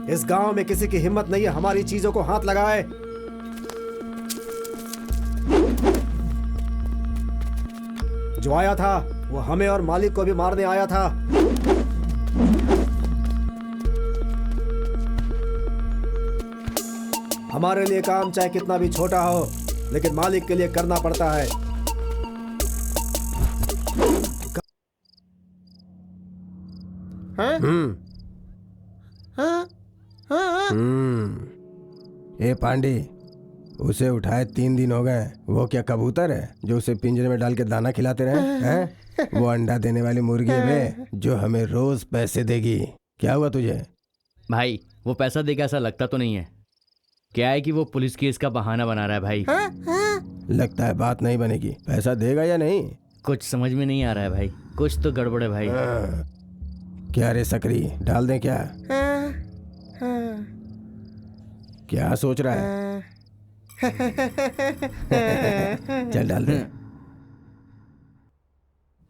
इस गांव में किसी की हिम्मत नहीं है हमारी चीजों को हाथ लगाए। जो आया था वो हमें और मालिक को भी मारने आया था। हमारे लिए काम चाहे कितना भी छोटा हो, लेकिन मालिक के लिए करना पड़ता है। ए पांडे, उसे उठाए 3 दिन हो गए। वो क्या कबूतर है जो उसे पिंजरे में डाल के दाना खिलाते रहे हैं? वो अंडा देने वाली मुर्गी है जो हमें रोज पैसे देगी। क्या हुआ तुझे? भाई वो पैसा देगा ऐसा लगता तो नहीं है। क्या है कि वो पुलिस केस का बहाना बना रहा है भाई। लगता है बात नहीं बनेगी। पैसा देगा या नहीं? कुछ समझ में नहीं आ रहा है भाई, कुछ तो गड़बड़ है भाई। क्या रे सकरी, डाल दें क्या? क्या सोच रहा है? चल डाल दे।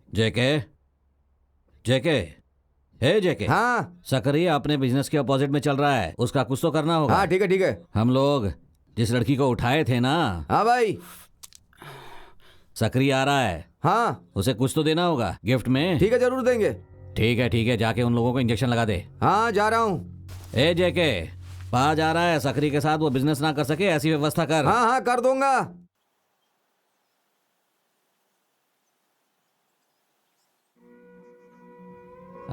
जेके, जेके, हे जेके। हाँ सकरिया अपने बिजनेस के अपोजिट में चल रहा है, उसका कुछ तो करना होगा। हाँ ठीक है ठीक है। हम लोग जिस लड़की को उठाए थे ना, हाँ भाई। सकरिया आ रहा है। हाँ उसे कुछ तो देना होगा गिफ्ट में। ठीक है, जरूर देंगे। ठीक है, जाके उन लोगों को इंजेक्शन लगा दे। हाँ जा रहा हूँ। ए जेके, पा जा रहा है, सकरी के साथ वो बिजनेस ना कर सके ऐसी व्यवस्था कर। हाँ हाँ कर दूंगा।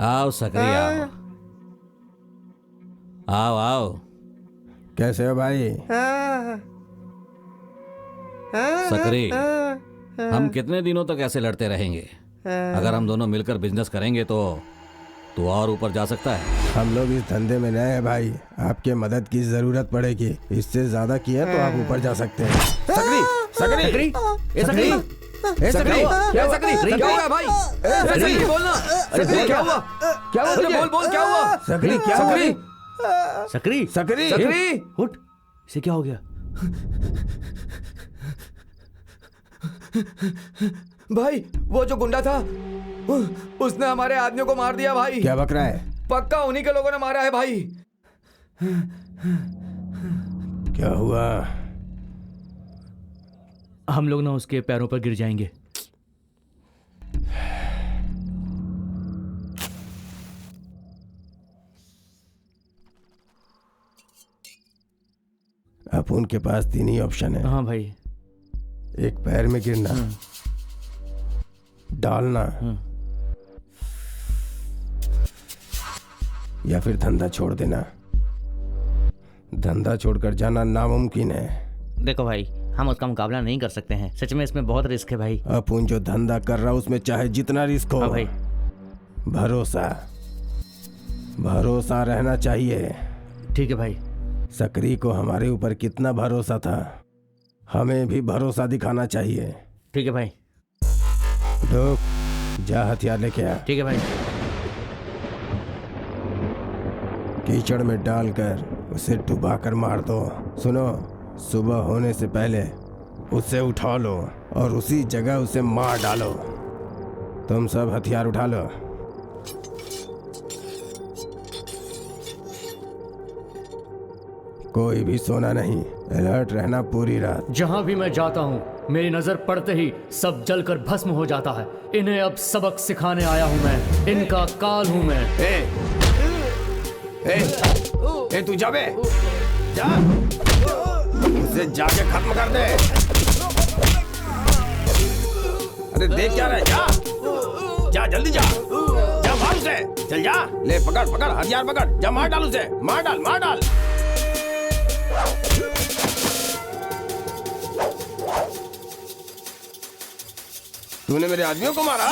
आओ सकरी आओ, आओ आओ। कैसे हो भाई? सकरी, हम कितने दिनों तक ऐसे लड़ते रहेंगे? अगर हम दोनों मिलकर बिजनेस करेंगे तो तू और ऊपर जा सकता है। हम लोग इस धंधे में नए हैं भाई, आपके मदद की जरूरत पड़ेगी। इससे ज्यादा किया तो आप ऊपर जा सकते हैं। सकरी सकरी सकरी सकरी सकरी क्या सकरी क्या हुआ भाई? सकरी बोलना। सकरी क्या हुआ? क्या हुआ तुझे? बोल बोल क्या हुआ? सकरी क्या हुआ? सकरी सकरी सकरी उठ, इसे क्या हो गया? भाई वो जो गुंडा था उसने हमारे आदमियों को मार दिया भाई। क्या बक रहा है? पक्का उन्हीं के लोगों ने मारा है भाई। क्या हुआ? हम लोग ना उसके पैरों पर गिर जाएंगे। अब उनके पास 3 ही ऑप्शन है। हाँ भाई। एक पैर में गिरना, डालना, या फिर धंधा छोड़ देना। धंधा छोड़कर जाना नामुमकिन है। देखो भाई, हम उसका मुकाबला नहीं कर सकते हैं। सच में इसमें बहुत रिस्क है भाई। अपुन जो धंधा कर रहा उसमें चाहे जितना रिस्क हो, हाँ भाई। भरोसा भरोसा रहना चाहिए। ठीक है भाई। सकरी को हमारे ऊपर कितना भरोसा था, हमें भी भरोसा दिखाना चाहिए। ठीक है भाई। रुक, जा हथियार लेके आ। ठीक है भाई। कीचड़ में डालकर उसे डुबाकर मार दो। सुनो, सुबह होने से पहले उसे उठा लो और उसी जगह उसे मार डालो। तुम सब हथियार उठा लो। कोई भी सोना नहीं, अलर्ट रहना पूरी रात। जहां भी मैं जाता हूं मेरी नजर पड़ते ही सब जलकर भस्म हो जाता है। इन्हें अब सबक सिखाने आया हूं मैं, इनका काल हूं मैं। ए तू जा बे, जा, उसे जाके खत्म कर दे। अरे देख क्या रहा है? जा जल्दी जा, मार उसे। चल जा, ले पकड़ पकड़, हथियार पकड़, जा मार डाल उसे, मार डाल मार डाल। तूने मेरे आदमियों को मारा?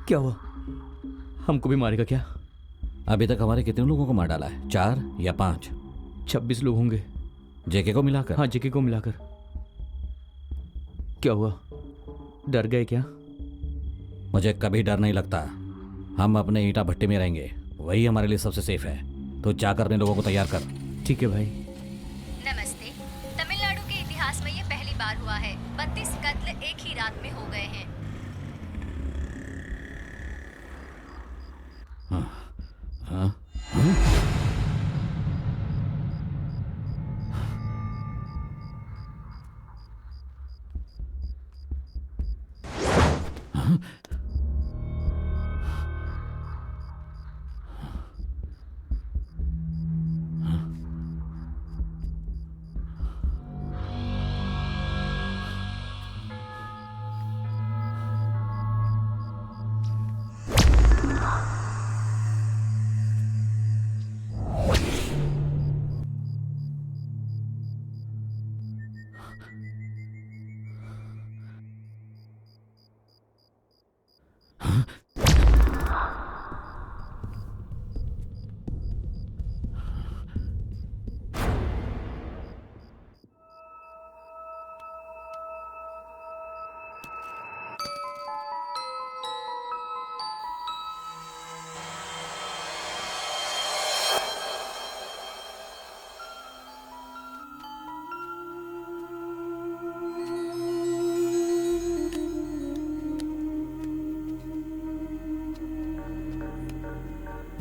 क्या हुआ? हमको भी मारेगा क्या? अभी तक हमारे कितने लोगों को मार डाला है? 4 या 5? 26 लोग होंगे। जेके को मिलाकर? हाँ, जेके को मिलाकर। क्या हुआ? डर गए क्या? मुझे कभी डर नहीं लगता। हम अपने ईंटा भट्टी में रहेंगे, वही हमारे लिए सबसे सेफ है। तो जाकर अपने लोगों को तैयार कर। ठीक है भाई। नमस्ते। तमिलनाडु के इतिहास में ये पहली बार हुआ है। 32 कत्ल एक ही रात में हो गए हैं। हाँ?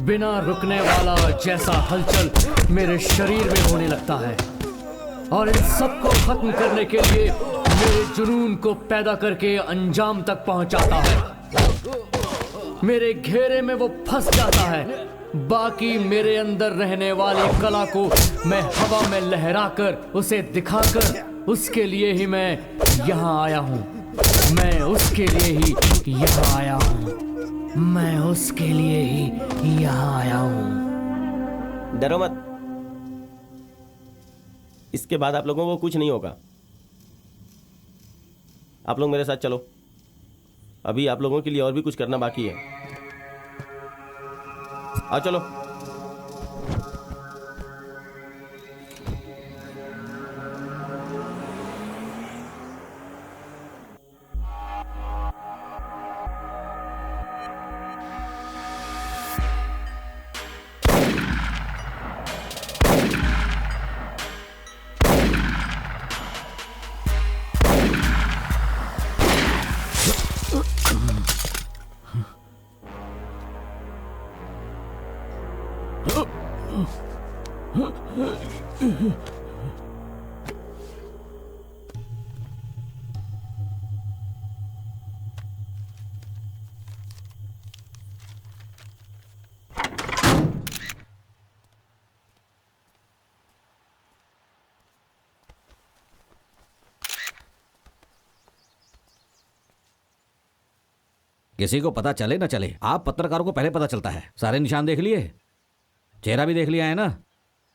बिना रुकने वाला जैसा हलचल मेरे शरीर में होने लगता है और इन सबको खत्म करने के लिए मेरे जुनून को पैदा करके अंजाम तक पहुंचाता है। मेरे घेरे में वो फंस जाता है। बाकी मेरे अंदर रहने वाली कला को मैं हवा में लहराकर उसे दिखाकर उसके लिए ही मैं यहाँ आया हूँ। मैं उसके लिए ही यहाँ आया हूँ। मैं उसके लिए ही यहाँ आया हूँ। डरो मत, इसके बाद आप लोगों को कुछ नहीं होगा। आप लोग मेरे साथ चलो, अभी आप लोगों के लिए और भी कुछ करना बाकी है। आओ चलो। किसी को पता चले ना चले, आप पत्रकारों को पहले पता चलता है। सारे निशान देख लिए, चेहरा भी देख लिया है ना?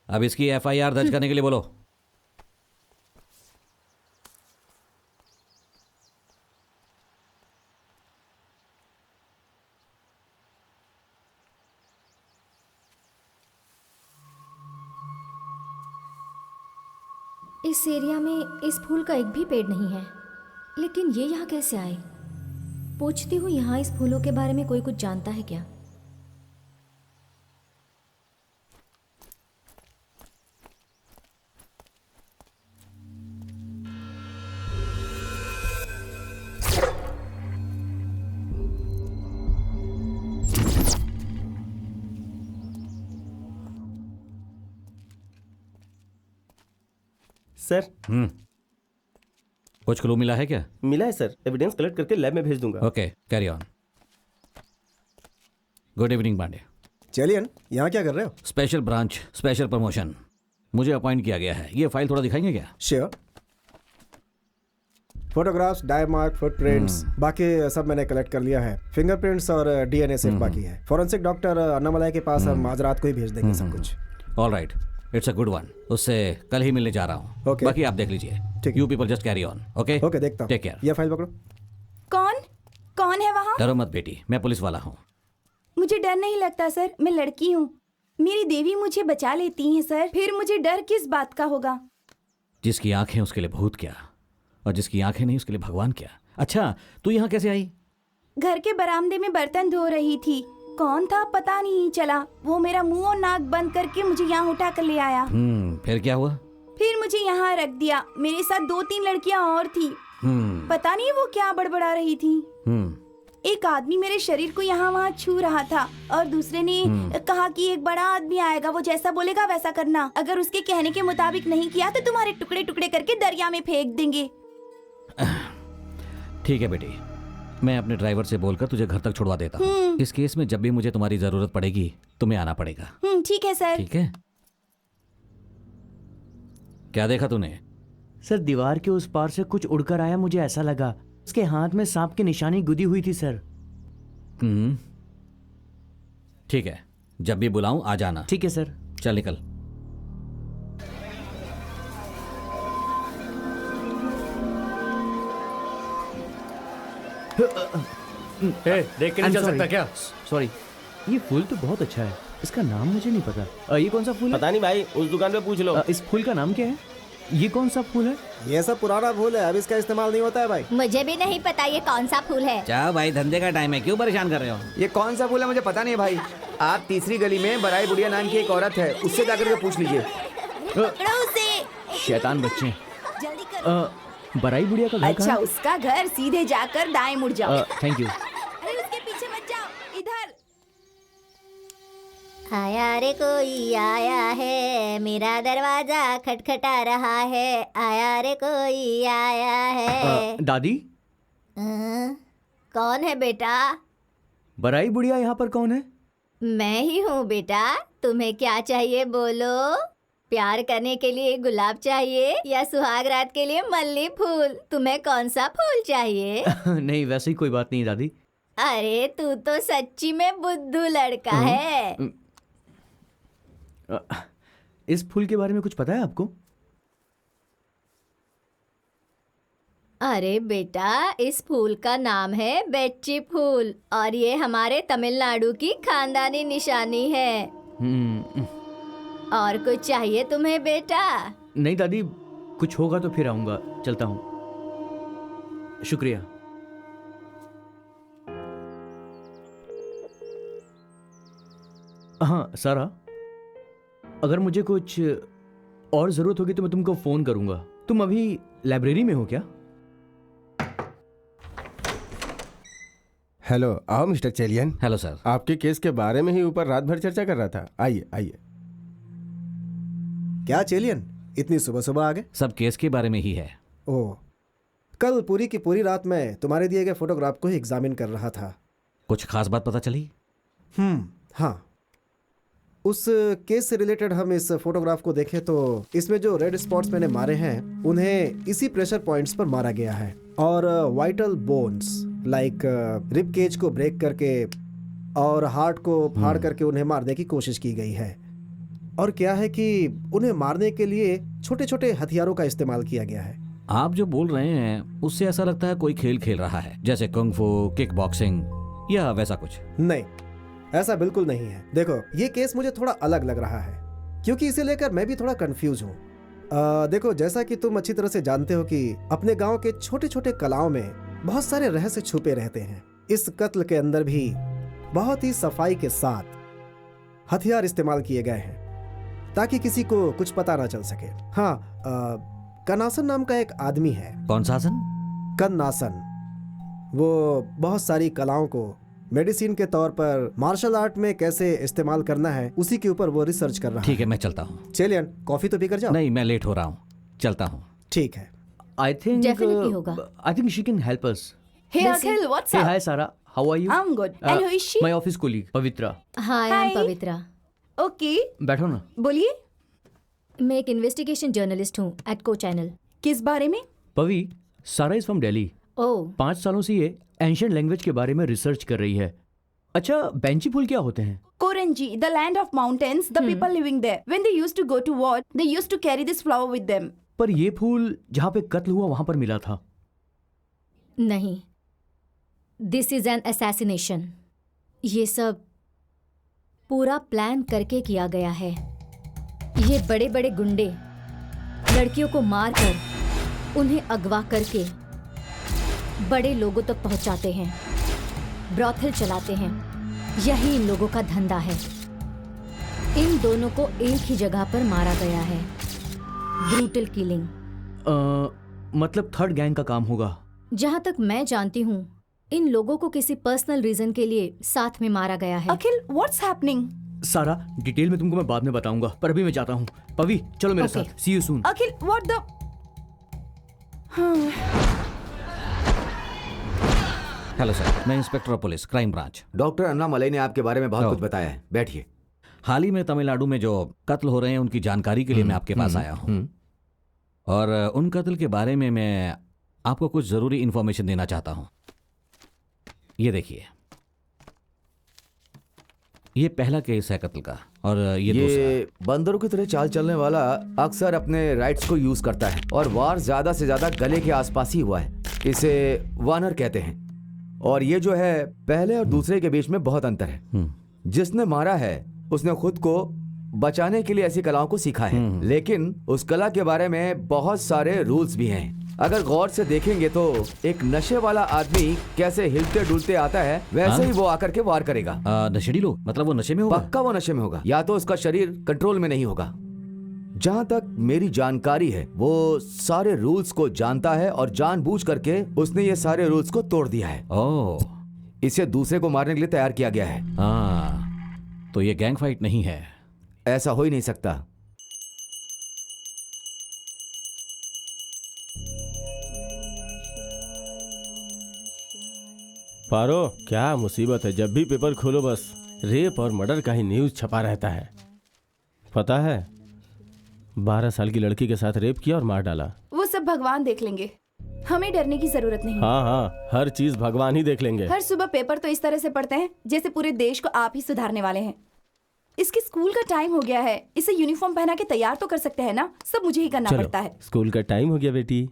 अब इसकी एफआईआर दर्ज करने के लिए बोलो। इस एरिया में इस फूल का एक भी पेड़ नहीं है, लेकिन ये यहाँ कैसे आए? पूछती हूँ, यहाँ इस फूलों के बारे में कोई कुछ जानता है क्या? सर, कुछ क्लू मिला है क्या? मिला है सर, एविडेंस कलेक्ट करके लैब में भेज दूंगा। Okay, carry on. Good evening Pandey. Chelian, यहाँ क्या कर रहे हो? स्पेशल ब्रांच, स्पेशल प्रमोशन, मुझे अपॉइंट किया गया है। ये फाइल थोड़ा दिखाएंगे क्या? Sure. Photographs, dye mark, footprints, बाकी सब मैंने कलेक्ट कर लिया है। फिंगरप्रिंट्स और डीएनए सिर्फ बाकी है। फॉरेंसिक डॉक्टर अन्नामलाई के पास हम आज रात को ही भेज देंगे सब कुछ। All right, it's a good one. उससे कल ही मिलने जा रहा हूँ। Okay. बाकी आप देख लीजिए। ठीक। You people just carry on. Okay okay, देखता हूँ। Take care. ये फाइल पकड़ो। कौन है वहाँ? डरो मत बेटी, मैं पुलिस वाला हूँ। मुझे डर नहीं लगता सर, मैं लड़की हूँ। मेरी देवी मुझे बचा लेती हैं सर, फिर मुझे डर किस बात का होगा? जिसकी आंखें उसके लिए भूत क्या, और जिसकी आंखें नहीं उसके लिए भगवान क्या। अच्छा, तू यहाँ कैसे आई? घर के बरामदे में बर्तन धो रही थी। कौन था पता नहीं चला। वो मेरा मुंह और नाक बंद करके मुझे यहाँ उठा कर ले आया। फिर क्या हुआ? फिर मुझे यहाँ रख दिया। मेरे साथ 2-3 लड़कियाँ और थी। पता नहीं वो क्या बड़बड़ा रही थी। एक आदमी मेरे शरीर को यहाँ वहाँ छू रहा था और दूसरे ने कहा कि एक बड़ा आदमी आएगा, वो जैसा बोलेगा वैसा करना। अगर उसके कहने के मुताबिक नहीं किया तो तुम्हारे टुकड़े टुकड़े करके दरिया में फेंक देंगे। ठीक है बेटी, मैं अपने ड्राइवर से बोलकर तुझे घर तक छुड़वा देता हूँ। इस केस में जब भी मुझे तुम्हारी जरूरत पड़ेगी तुम्हें आना पड़ेगा। ठीक है सर। ठीक है। क्या देखा तूने? सर दीवार के उस पार से कुछ उड़कर आया, मुझे ऐसा लगा। उसके हाथ में सांप की निशानी गुदी हुई थी सर। ठीक है, जब भी बुलाऊं आ जाना। ठीक है सर। चल निकल। देख के नहीं चल सकता क्या? सॉरी, ये फूल तो बहुत अच्छा है। इसका नाम मुझे नहीं पता। ये कौन सा फूल है? पता नहीं भाई, उस दुकान पे पूछ लो। इस फूल का नाम क्या है? ये कौन सा फूल है? ये सब पुराना फूल है, अब इसका इस्तेमाल नहीं होता है भाई। मुझे भी नहीं पता ये कौन सा फूल है। क्या भाई, धंधे का टाइम है, क्यों परेशान कर रहे हो? ये कौन सा फूल है मुझे पता नहीं है भाई। आप तीसरी गली में बराई बुढ़िया नाम की एक औरत है, उससे जाकर के पूछ लीजिए। पकड़ो उसे। शैतान बच्चे। जल्दी करो। बराई बुढ़िया का घर अच्छा, उसका घर सीधे जाकर दाएं मुड़ जाओ। Thank you. अरे उसके पीछे मत जाओ, इधर। आया रे कोई आया है, मेरा दरवाजा खटखटा रहा है। आया रे कोई आया है। दादी, कौन है बेटा? बराई बुढ़िया यहाँ पर कौन है? मैं ही हूँ बेटा। तुम्हें क्या चाहिए बोलो? प्यार करने के लिए गुलाब चाहिए या सुहाग रात के लिए मल्ली फूल? तुम्हें कौन सा फूल चाहिए? नहीं, वैसे ही कोई बात नहीं दादी। अरे तू तो सच्ची में बुद्धू लड़का है। इस फूल के बारे में कुछ पता है आपको? अरे बेटा, इस फूल का नाम है बेच्ची फूल और ये हमारे तमिलनाडु की खानदानी निशानी है। और कुछ चाहिए तुम्हें बेटा? नहीं दादी, कुछ होगा तो फिर आऊंगा। चलता हूँ। शुक्रिया। हाँ सारा, अगर मुझे कुछ और जरूरत होगी तो मैं तुमको फोन करूंगा। तुम अभी लाइब्रेरी में हो क्या? हेलो, आओ मिस्टर चेलियन। Hello sir. आपके केस के बारे में ही ऊपर रात भर चर्चा कर रहा था। आइए आइए। क्या चेलियन, इतनी सुबह सुबह आ गए? सब केस के बारे में ही है। ओह, कल पूरी की पूरी रात मैं तुम्हारे दिए गए फोटोग्राफ को ही एग्जामिन कर रहा था। कुछ खास बात पता चली? हाँ, उस केस से रिलेटेड हम इस फोटोग्राफ को देखें तो इसमें जो रेड स्पॉट्स मैंने मारे हैं उन्हें इसी प्रेशर पॉइंट्स पर मारा गया है और vital bones like rib cage को ब्रेक करके और हार्ट को फाड़ करके उन्हें मारने की कोशिश की गई है। और क्या है कि उन्हें मारने के लिए छोटे छोटे हथियारों का इस्तेमाल किया गया है। आप जो बोल रहे हैं उससे ऐसा लगता है कोई खेल खेल रहा है, जैसे कुंग फू, किक बॉक्सिंग या वैसा कुछ। नहीं, ऐसा बिल्कुल नहीं है। देखो, ये केस मुझे थोड़ा अलग लग रहा है क्योंकि इसे लेकर मैं भी थोड़ा कंफ्यूज हूँ। देखो, जैसा कि तुम अच्छी तरह से जानते हो कि अपने गांव के छोटे छोटे कलाओं में बहुत सारे रहस्य छुपे रहते हैं। इस कत्ल के अंदर भी बहुत ही सफाई के साथ हथियार इस्तेमाल किए गए हैं ताकि किसी को कुछ पता ना चल सके। हाँ, कन्नासन नाम का एक आदमी है। कौन सा आसन? कन्नासन। वो बहुत सारी कलाओं को मेडिसिन के तौर पर मार्शल आर्ट में कैसे इस्तेमाल करना है उसी के ऊपर वो रिसर्च कर रहा है। ठीक है, मैं चलता हूँ। चलिए, कॉफी तो पीकर जाओ। नहीं, मैं लेट हो रहा हूँ, चलता हूँ। ठीक है। I think Definitely होगा। I think she can help us. Hey Akhil, what's Hey, up? hi Sara. How are you? I'm good. And who is she? My office colleague Pavitra. Hi, I am Hi. Pavitra. Okay. बैठो ना। बोलिए, मैं एक investigation journalist हूँ at को channel. किस बारे में? पवी, सारा इज फ्रॉम दिल्ली। ओह, 5 सालों से ये एंशिएंट लैंग्वेज के बारे में रिसर्च कर रही है। अच्छा, बेंची फूल क्या होते हैं? Korangi, the land of mountains, the people living there. When they used to go to war, they used to carry this flower with them. पर ये फूल जहाँ पे कत्ल हुआ वहां पर मिला था। नहीं, दिस इज एन असैसिनेशन। ये सब पूरा प्लान करके किया गया है। ये बड़े बड़े गुंडे लड़कियों को मारकर उन्हें अगवा करके बड़े लोगों तक पहुंचाते हैं, ब्रॉथल चलाते हैं। यही इन लोगों का धंधा है। इन दोनों को एक ही जगह पर मारा गया है। Brutal killing. मतलब थर्ड गैंग का काम होगा। जहाँ तक मैं जानती हूँ, इन लोगों को किसी पर्सनल रीजन के लिए साथ में मारा गया है। Akhil, what's happening? सारा डिटेल में तुमको मैं बाद में बताऊंगा, पर अभी मैं जाता हूँ। पवी, चलो मेरे Okay. साथ। See you soon. Akhil, what the? Hello sir, मैं inspector of police, crime branch. Doctor Annamalai ने आपके बारे में बहुत ओ। कुछ बताया है, बैठिए। हाल ही में तमिलनाडु में जो कत्ल हो रहे हैं उनकी जानकारी के लिए मैं आपके पास आया हूँ। और उन कत्ल के बारे में मैं आपको कुछ ज़रूरी इन्फॉर्मेशन देना चाहता हूँ। ये देखिए, ये पहला केस है कत्ल का, और ये दूसरा। ये बंदरों की तरह चाल चलने वाला अक्सर अपने राइट्स को यूज करता है, और वार ज्यादा से ज्यादा गले के आसपास ही हुआ है। इसे वानर कहते हैं। और ये जो है, पहले और दूसरे के बीच में बहुत अंतर है। जिसने मारा है उसने खुद को बचाने के लिए ऐसी कलाओं को सीखा है, लेकिन उस कला के बारे में बहुत सारे रूल्स भी हैं। अगर गौर से देखेंगे तो एक नशे वाला आदमी कैसे हिलते डुलते आता है, वैसे ही वो आकर के वार करेगा। नशेड़ी लोग, मतलब वो नशे में होगा? पक्का वो नशे में होगा, या तो उसका शरीर कंट्रोल में नहीं होगा। जहां तक मेरी जानकारी है, वो सारे रूल्स को जानता है और जानबूझ करके उसने ये सारे रूल्स को तोड़ दिया है। ओह, इसे दूसरे को मारने के लिए तैयार किया गया है। हाँ, तो ये गैंग फाइट नहीं है। ऐसा हो ही नहीं सकता। पारो, क्या मुसीबत है, जब भी पेपर खोलो बस रेप और मर्डर का ही न्यूज छपा रहता है। पता है, 12 साल की लड़की के साथ रेप किया और मार डाला। वो सब भगवान देख लेंगे, हमें डरने की जरूरत नहीं। हाँ हाँ, हर चीज भगवान ही देख लेंगे। हर सुबह पेपर तो इस तरह से पढ़ते हैं जैसे पूरे देश को आप ही सुधारने वाले हैं। इसके स्कूल का टाइम हो गया है, इसे यूनिफॉर्म पहना के तैयार तो कर सकते हैं ना, सब मुझे ही करना पड़ता है। स्कूल का टाइम हो गया बेटी।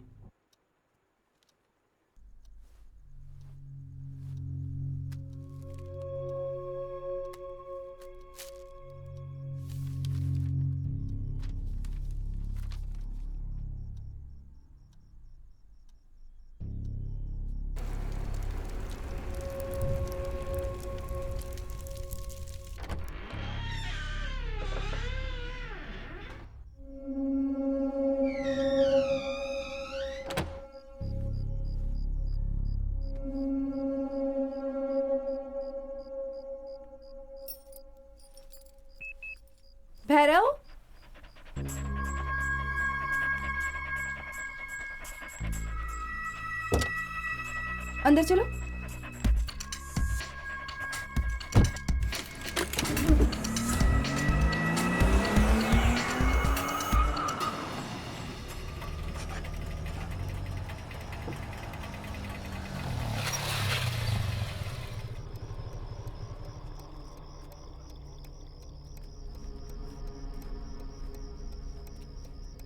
भैरव, अंदर चलो।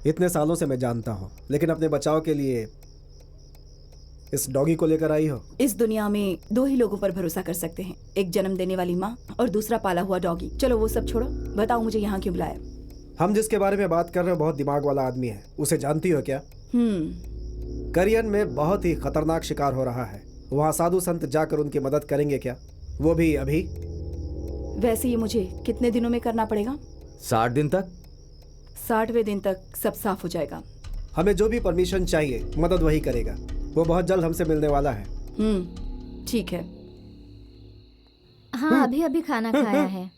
इतने सालों से मैं जानता हूँ, लेकिन अपने बचाव के लिए इस डॉगी को लेकर आई हो। इस दुनिया में 2 ही लोगों पर भरोसा कर सकते हैं, एक जन्म देने वाली माँ और दूसरा पाला हुआ डॉगी। चलो वो सब छोड़ो, बताओ मुझे यहाँ क्यों बुलाया? हम जिसके बारे में बात कर रहे हो बहुत दिमाग वाला आदमी है, उसे जानती हो क्या? करियन में बहुत ही खतरनाक शिकार हो रहा है। वहाँ साधु संत जाकर उनकी मदद करेंगे क्या, वो भी अभी? वैसे ये मुझे कितने दिनों में करना पड़ेगा? 60 दिन तक। 60वें दिन तक सब साफ हो जाएगा। हमें जो भी परमिशन चाहिए मदद वही करेगा। वो बहुत जल्द हमसे मिलने वाला है। ठीक है। हाँ, अभी अभी खाना खाया है।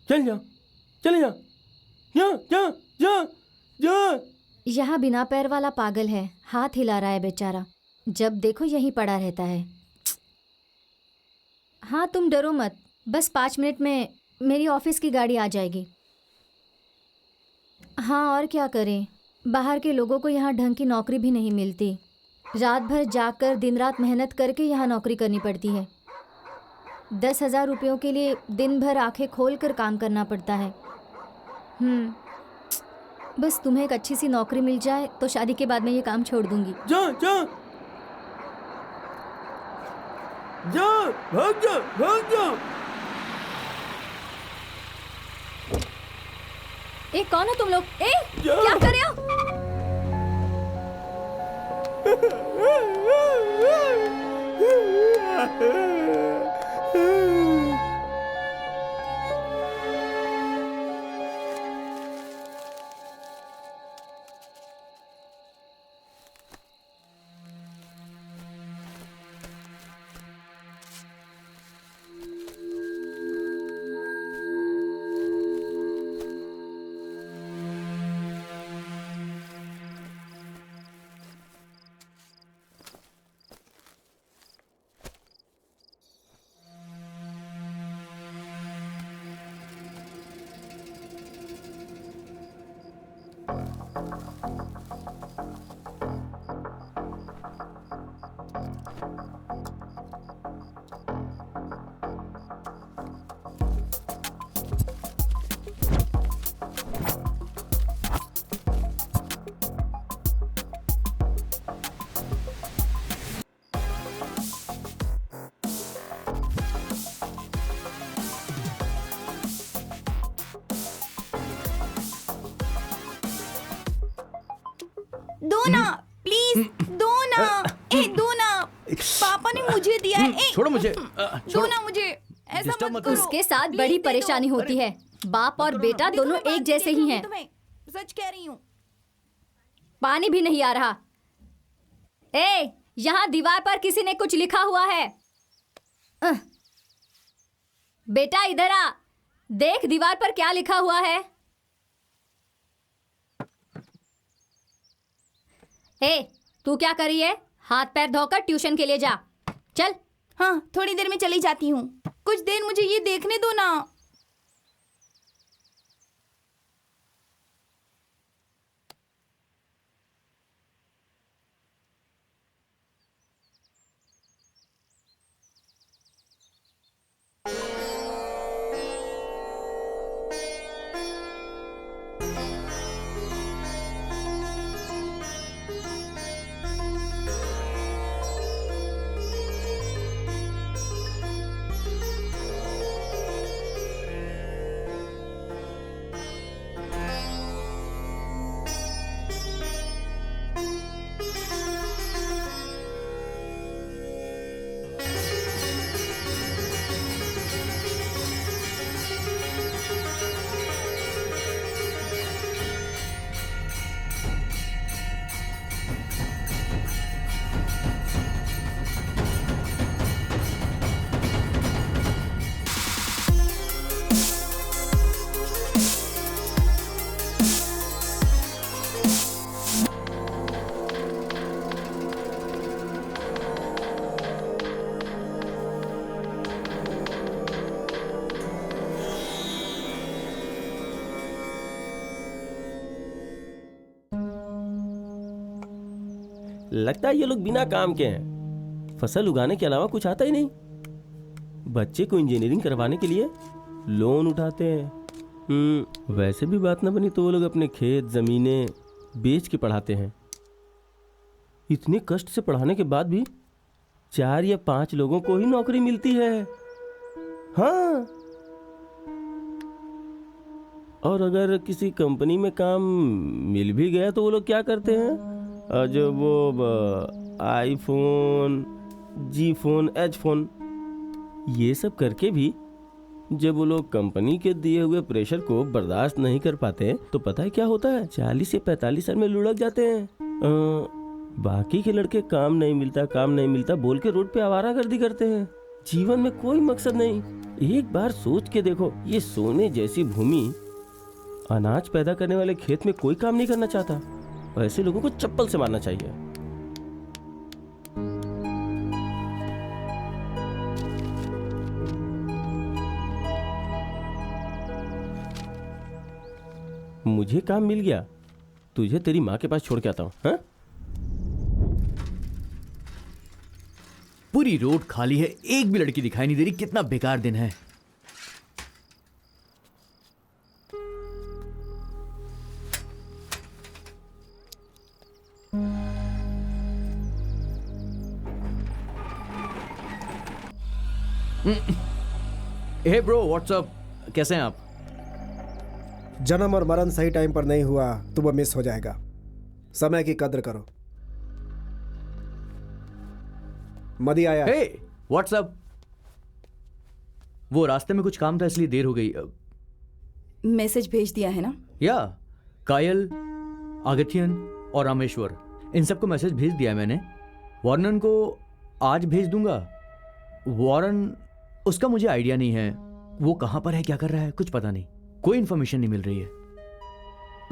चल जा, चले जा, जा जा जा जा। यहाँ बिना पैर वाला पागल है, हाथ हिला रहा है बेचारा। जब देखो यहीं पड़ा रहता है। हाँ तुम डरो मत, बस 5 मिनट में मेरी ऑफिस की गाड़ी आ जाएगी। हाँ और क्या करें, बाहर के लोगों को यहाँ ढंग की नौकरी भी नहीं मिलती। रात भर जागकर दिन रात मेहनत करके यहाँ नौकरी करनी पड़ती है। 10,000 रुपयों के लिए दिन भर आंखें खोल कर काम करना पड़ता है। बस तुम्हें एक अच्छी सी नौकरी मिल जाए तो शादी के बाद मैं ये काम छोड़ दूंगी। जा जा जा, भाग जा, भाग जा। ए कौन हो तुम लोग? ए क्या कर रहे हो? दो ना प्लीज, दो ना। ए दो ना, पापा ने मुझे दिया है। ए छोड़ो मुझे, दो ना मुझे, ऐसा Disturb मत मत करो। करो। उसके साथ Please बड़ी दे दो। परेशानी होती है। बाप और बेटा दोनों देखो, मैं एक जैसे ही हैं। तुम्हें सच कह रही हूँ। पानी भी नहीं आ रहा। ए यहाँ दीवार पर किसी ने कुछ लिखा हुआ है। बेटा इधर आ, देख दीवार पर क्या लिखा हुआ है। ए तू क्या कर रही है? हाथ पैर धोकर ट्यूशन के लिए जा। चल। हाँ थोड़ी देर में चली जाती हूँ। कुछ देर मुझे ये देखने दो ना। लगता है ये लोग बिना काम के हैं। फसल उगाने के अलावा कुछ आता ही नहीं। बच्चे को इंजीनियरिंग करवाने के लिए लोन उठाते हैं। वैसे भी बात ना बनी तो वो लोग अपने खेत जमीनें बेच के पढ़ाते हैं। इतने कष्ट से पढ़ाने के बाद भी 4 या 5 लोगों को ही नौकरी मिलती है। हाँ, और अगर किसी कंपनी में काम मिल भी गया तो वो लोग क्या करते हैं? जो वो आईफोन, जी फोन, एच फोन, ये सब करके भी जब वो लोग कंपनी के दिए हुए प्रेशर को बर्दाश्त नहीं कर पाते तो पता है क्या होता है? 40 से 45 साल में लुढ़क जाते हैं। बाकी के लड़के काम नहीं मिलता बोल के रोड पे आवारागर्दी करते हैं। जीवन में कोई मकसद नहीं। एक बार सोच के देखो, ये सोने जैसी भूमि, अनाज पैदा करने वाले खेत में कोई काम नहीं करना चाहता। ऐसे लोगों को चप्पल से मारना चाहिए। मुझे काम मिल गया, तुझे तेरी माँ के पास छोड़ के आता हूँ। हाँ, पूरी रोड खाली है, एक भी लड़की दिखाई नहीं दे रही। कितना बेकार दिन है। हे ब्रो, व्हाट्सअप, कैसे हैं आप? जन्म और मरण सही टाइम पर नहीं हुआ तो वो मिस हो जाएगा। समय की कद्र करो। मदी आया। हे व्हाट्सअप। वो रास्ते में कुछ काम था इसलिए देर हो गई। मैसेज भेज दिया है ना? या कायल, आगथियन और रामेश्वर, इन सबको मैसेज भेज दिया है मैंने। वार्नन को आज भेज दूंगा। वारन, उसका मुझे आइडिया नहीं है, वो कहां पर है, क्या कर रहा है, कुछ पता नहीं, कोई इन्फॉर्मेशन नहीं मिल रही है।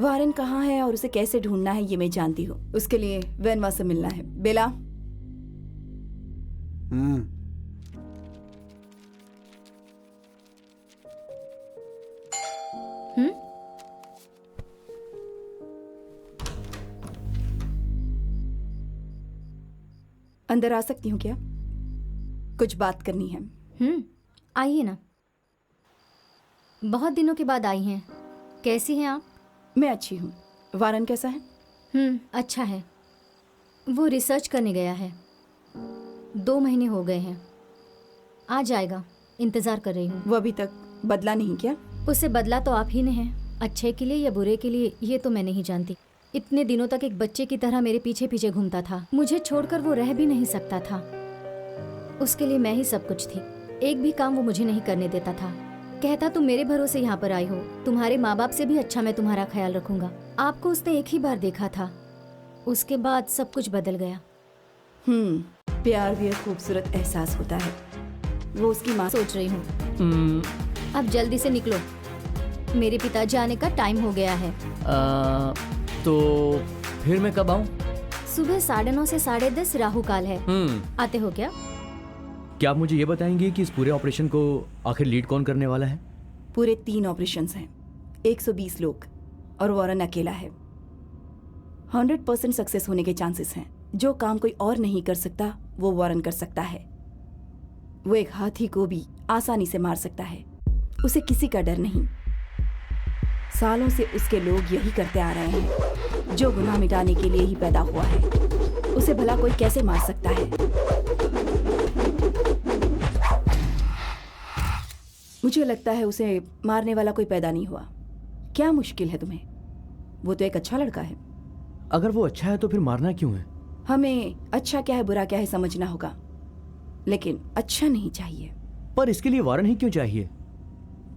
वारन कहाँ है और उसे कैसे ढूंढना है ये मैं जानती हूँ। उसके लिए वेनवा से मिलना है। बेला, अंदर आ सकती हूँ क्या? कुछ बात करनी है। आइए ना। बहुत दिनों के बाद आई हैं। कैसी हैं आप? मैं अच्छी हूँ। वारन कैसा है? अच्छा है। वो रिसर्च करने गया है। 2 महीने हो गए हैं। आ जाएगा, इंतज़ार कर रही हूँ। वो अभी तक बदला नहीं क्या? उसे बदला तो आप ही ने है। अच्छे के लिए या बुरे के लिए ये तो मैं नहीं जानती। इतने दिनों तक एक बच्चे की तरह मेरे पीछे पीछे घूमता था। मुझे छोड़कर वो रह भी नहीं सकता था। उसके लिए मैं ही सब कुछ थी। एक भी काम वो मुझे नहीं करने देता था। कहता तुम मेरे भरोसे यहाँ पर आई हो, तुम्हारे माँ बाप से भी अच्छा मैं तुम्हारा ख्याल रखूंगा। आपको उसने एक ही बार देखा था, उसके बाद सब कुछ बदल गया। प्यार भी एक खूबसूरत एहसास होता है। वो उसकी माँ। सोच रही हूँ अब जल्दी से निकलो, मेरे पिताजी आने का टाइम हो गया है। तो फिर मैं कब आऊँ? सुबह 9:30 से 10:30 राहु काल है। आते हो क्या? क्या आप मुझे ये बताएंगे कि इस पूरे ऑपरेशन को आखिर लीड कौन करने वाला है? पूरे 3 ऑपरेशंस हैं, 120 लोग और वारन अकेला है। 100% सक्सेस होने के चांसेस हैं। जो काम कोई और नहीं कर सकता वो वारन कर सकता है। वो एक हाथी को भी आसानी से मार सकता है। उसे किसी का डर नहीं। सालों से उसके लोग यही करते आ रहे हैं। जो गुनाह मिटाने के लिए ही पैदा हुआ है, उसे भला कोई कैसे मार सकता है? मुझे लगता है उसे मारने वाला कोई पैदा नहीं हुआ। क्या मुश्किल है तुम्हें? वो तो एक अच्छा लड़का है। अगर वो अच्छा है तो फिर मारना क्यों है? हमें अच्छा क्या है बुरा क्या है समझना होगा, लेकिन अच्छा नहीं चाहिए। पर इसके लिए वारन ही क्यों चाहिए?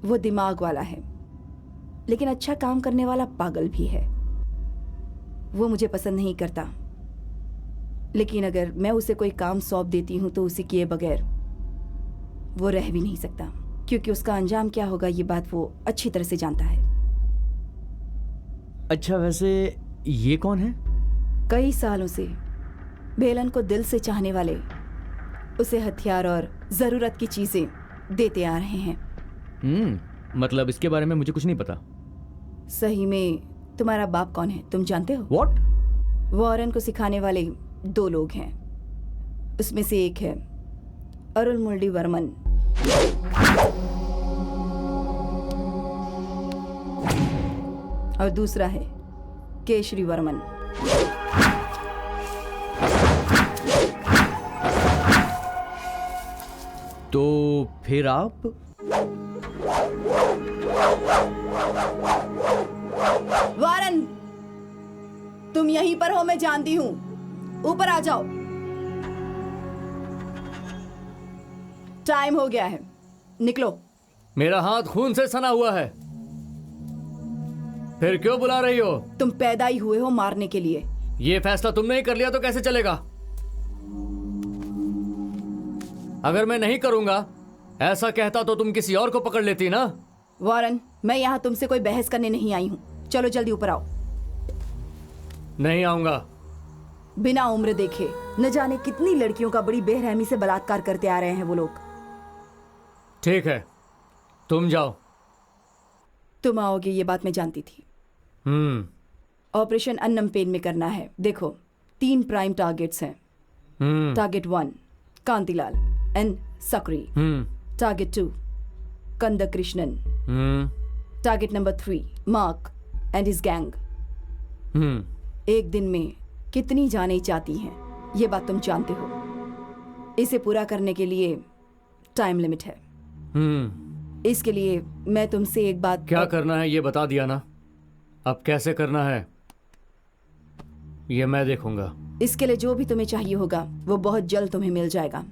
वो दिमाग वाला है, लेकिन अच्छा काम करने वाला पागल भी है। वो मुझे पसंद नहीं करता, लेकिन अगर मैं उसे कोई काम सौंप देती हूँ तो उसे किए बगैर वो रह भी नहीं सकता, क्योंकि उसका अंजाम क्या होगा ये बात वो अच्छी तरह से जानता है। अच्छा, वैसे ये कौन है? कई सालों से बेलन को दिल से चाहने वाले उसे हथियार और जरूरत की चीजें देते आ रहे हैं। मतलब इसके बारे में मुझे कुछ नहीं पता। सही में तुम्हारा बाप कौन है तुम जानते हो? What? वारन को सिखाने वाले 2 लोग हैं। उसमें से एक है अरुणमोल्डी वर्मन, और दूसरा है केशरी वर्मन। तो फिर आप? वारन, तुम यहीं पर हो, मैं जानती हूं। ऊपर आ जाओ, टाइम हो गया है, निकलो। मेरा हाथ खून से सना हुआ है, फिर क्यों बुला रही हो? तुम पैदा ही हुए हो मारने के लिए। ये फैसला तुमने ही कर लिया तो कैसे चलेगा? अगर मैं नहीं करूंगा ऐसा कहता तो तुम किसी और को पकड़ लेती ना। वारन, मैं यहाँ तुमसे कोई बहस करने नहीं आई हूँ। चलो जल्दी ऊपर आओ। नहीं आऊंगा। बिना उम्र देखे न जाने कितनी लड़कियों का बड़ी बेरहमी से बलात्कार करते आ रहे हैं वो लोग। ठीक है, तुम जाओ। तुम आओगे ये बात मैं जानती थी। ऑपरेशन अन्नम पेन में करना है। देखो 3 प्राइम टारगेट्स हैं। Target 1 Kantilal and Sakri. Target 2 कंद Krishnan. Target number 3 mark and his gang. एक दिन में कितनी जाने चाहती हैं ये बात तुम जानते हो। इसे पूरा करने के लिए टाइम लिमिट है। इसके लिए मैं तुमसे एक बात। क्या करना है ये बता दिया ना, अब कैसे करना है ये मैं देखूंगा। इसके लिए जो भी तुम्हें चाहिए होगा वो बहुत जल्द तुम्हें मिल जाएगा।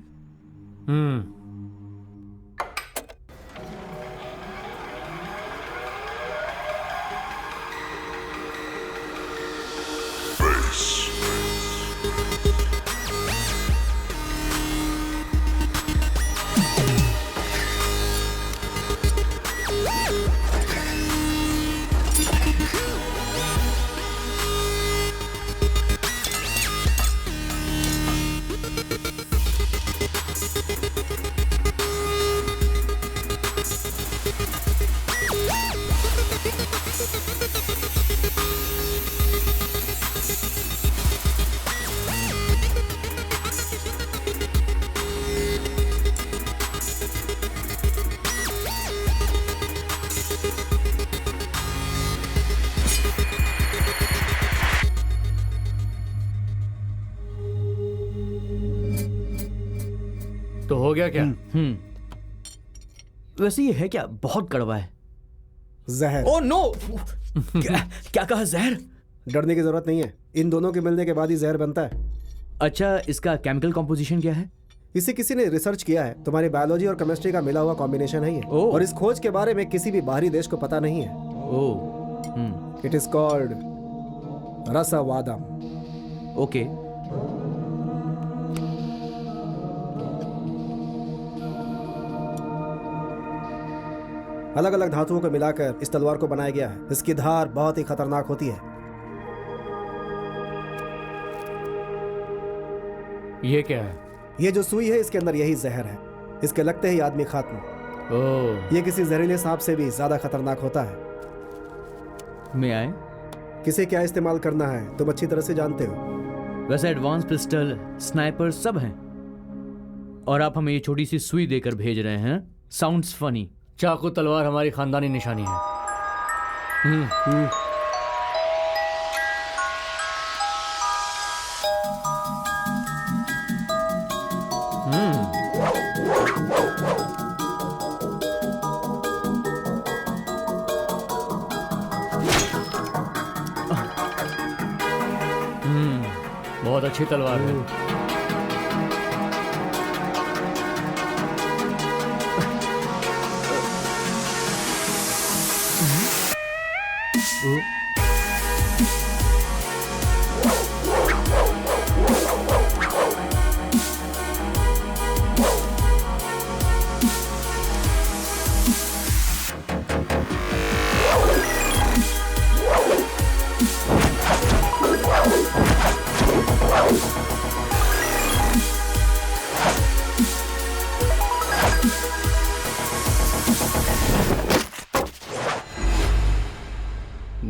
तो हो गया क्या? वैसे ये है क्या? बहुत कड़वा है। जहर। Oh no! क्या कहा? जहर? डरने की जरूरत नहीं है, इन दोनों के मिलने के बाद ही जहर बनता है। अच्छा, इसका केमिकल कॉम्पोजिशन क्या है? इसे किसी ने रिसर्च किया है, तुम्हारी बायोलॉजी और केमिस्ट्री का मिला हुआ कॉम्बिनेशन है ये। और इस खोज के बारे में किसी भी बाहरी देश को पता नहीं है। It is called rasavadam. Okay. अलग अलग धातुओं को मिलाकर इस तलवार को बनाया गया है। इसकी धार बहुत ही खतरनाक होती है। ये क्या है? ये जो सुई है इसके अंदर यही जहर है। इसके लगते ही आदमी खत्म। ये किसी जहरीले सांप से भी ज्यादा खतरनाक होता है। मैं आए? किसे क्या इस्तेमाल करना है तुम अच्छी तरह से जानते हो। वैसे एडवांस पिस्टल, स्नाइपर सब हैं, और आप हमें ये छोटी सी सुई देकर भेज रहे हैं। Sounds funny. चाकू तलवार हमारी खानदानी निशानी है। बहुत अच्छी तलवार है।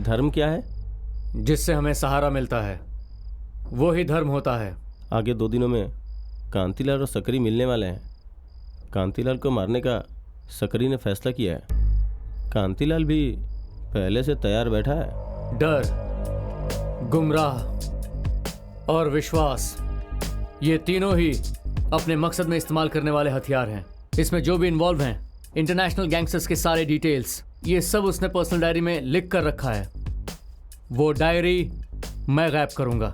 धर्म क्या है? जिससे हमें सहारा मिलता है वो ही धर्म होता है। आगे 2 दिनों में कांतिलाल और सकरी मिलने वाले हैं। कांतिलाल को मारने का सकरी ने फैसला किया है। कांतिलाल भी पहले से तैयार बैठा है। डर, गुमराह और विश्वास, ये तीनों ही अपने मकसद में इस्तेमाल करने वाले हथियार हैं। इसमें जो भी इन्वॉल्व हैं, इंटरनेशनल गैंगस्टर्स के सारे डिटेल्स, ये सब उसने पर्सनल डायरी में लिख कर रखा है। वो डायरी मैं गायब करूंगा।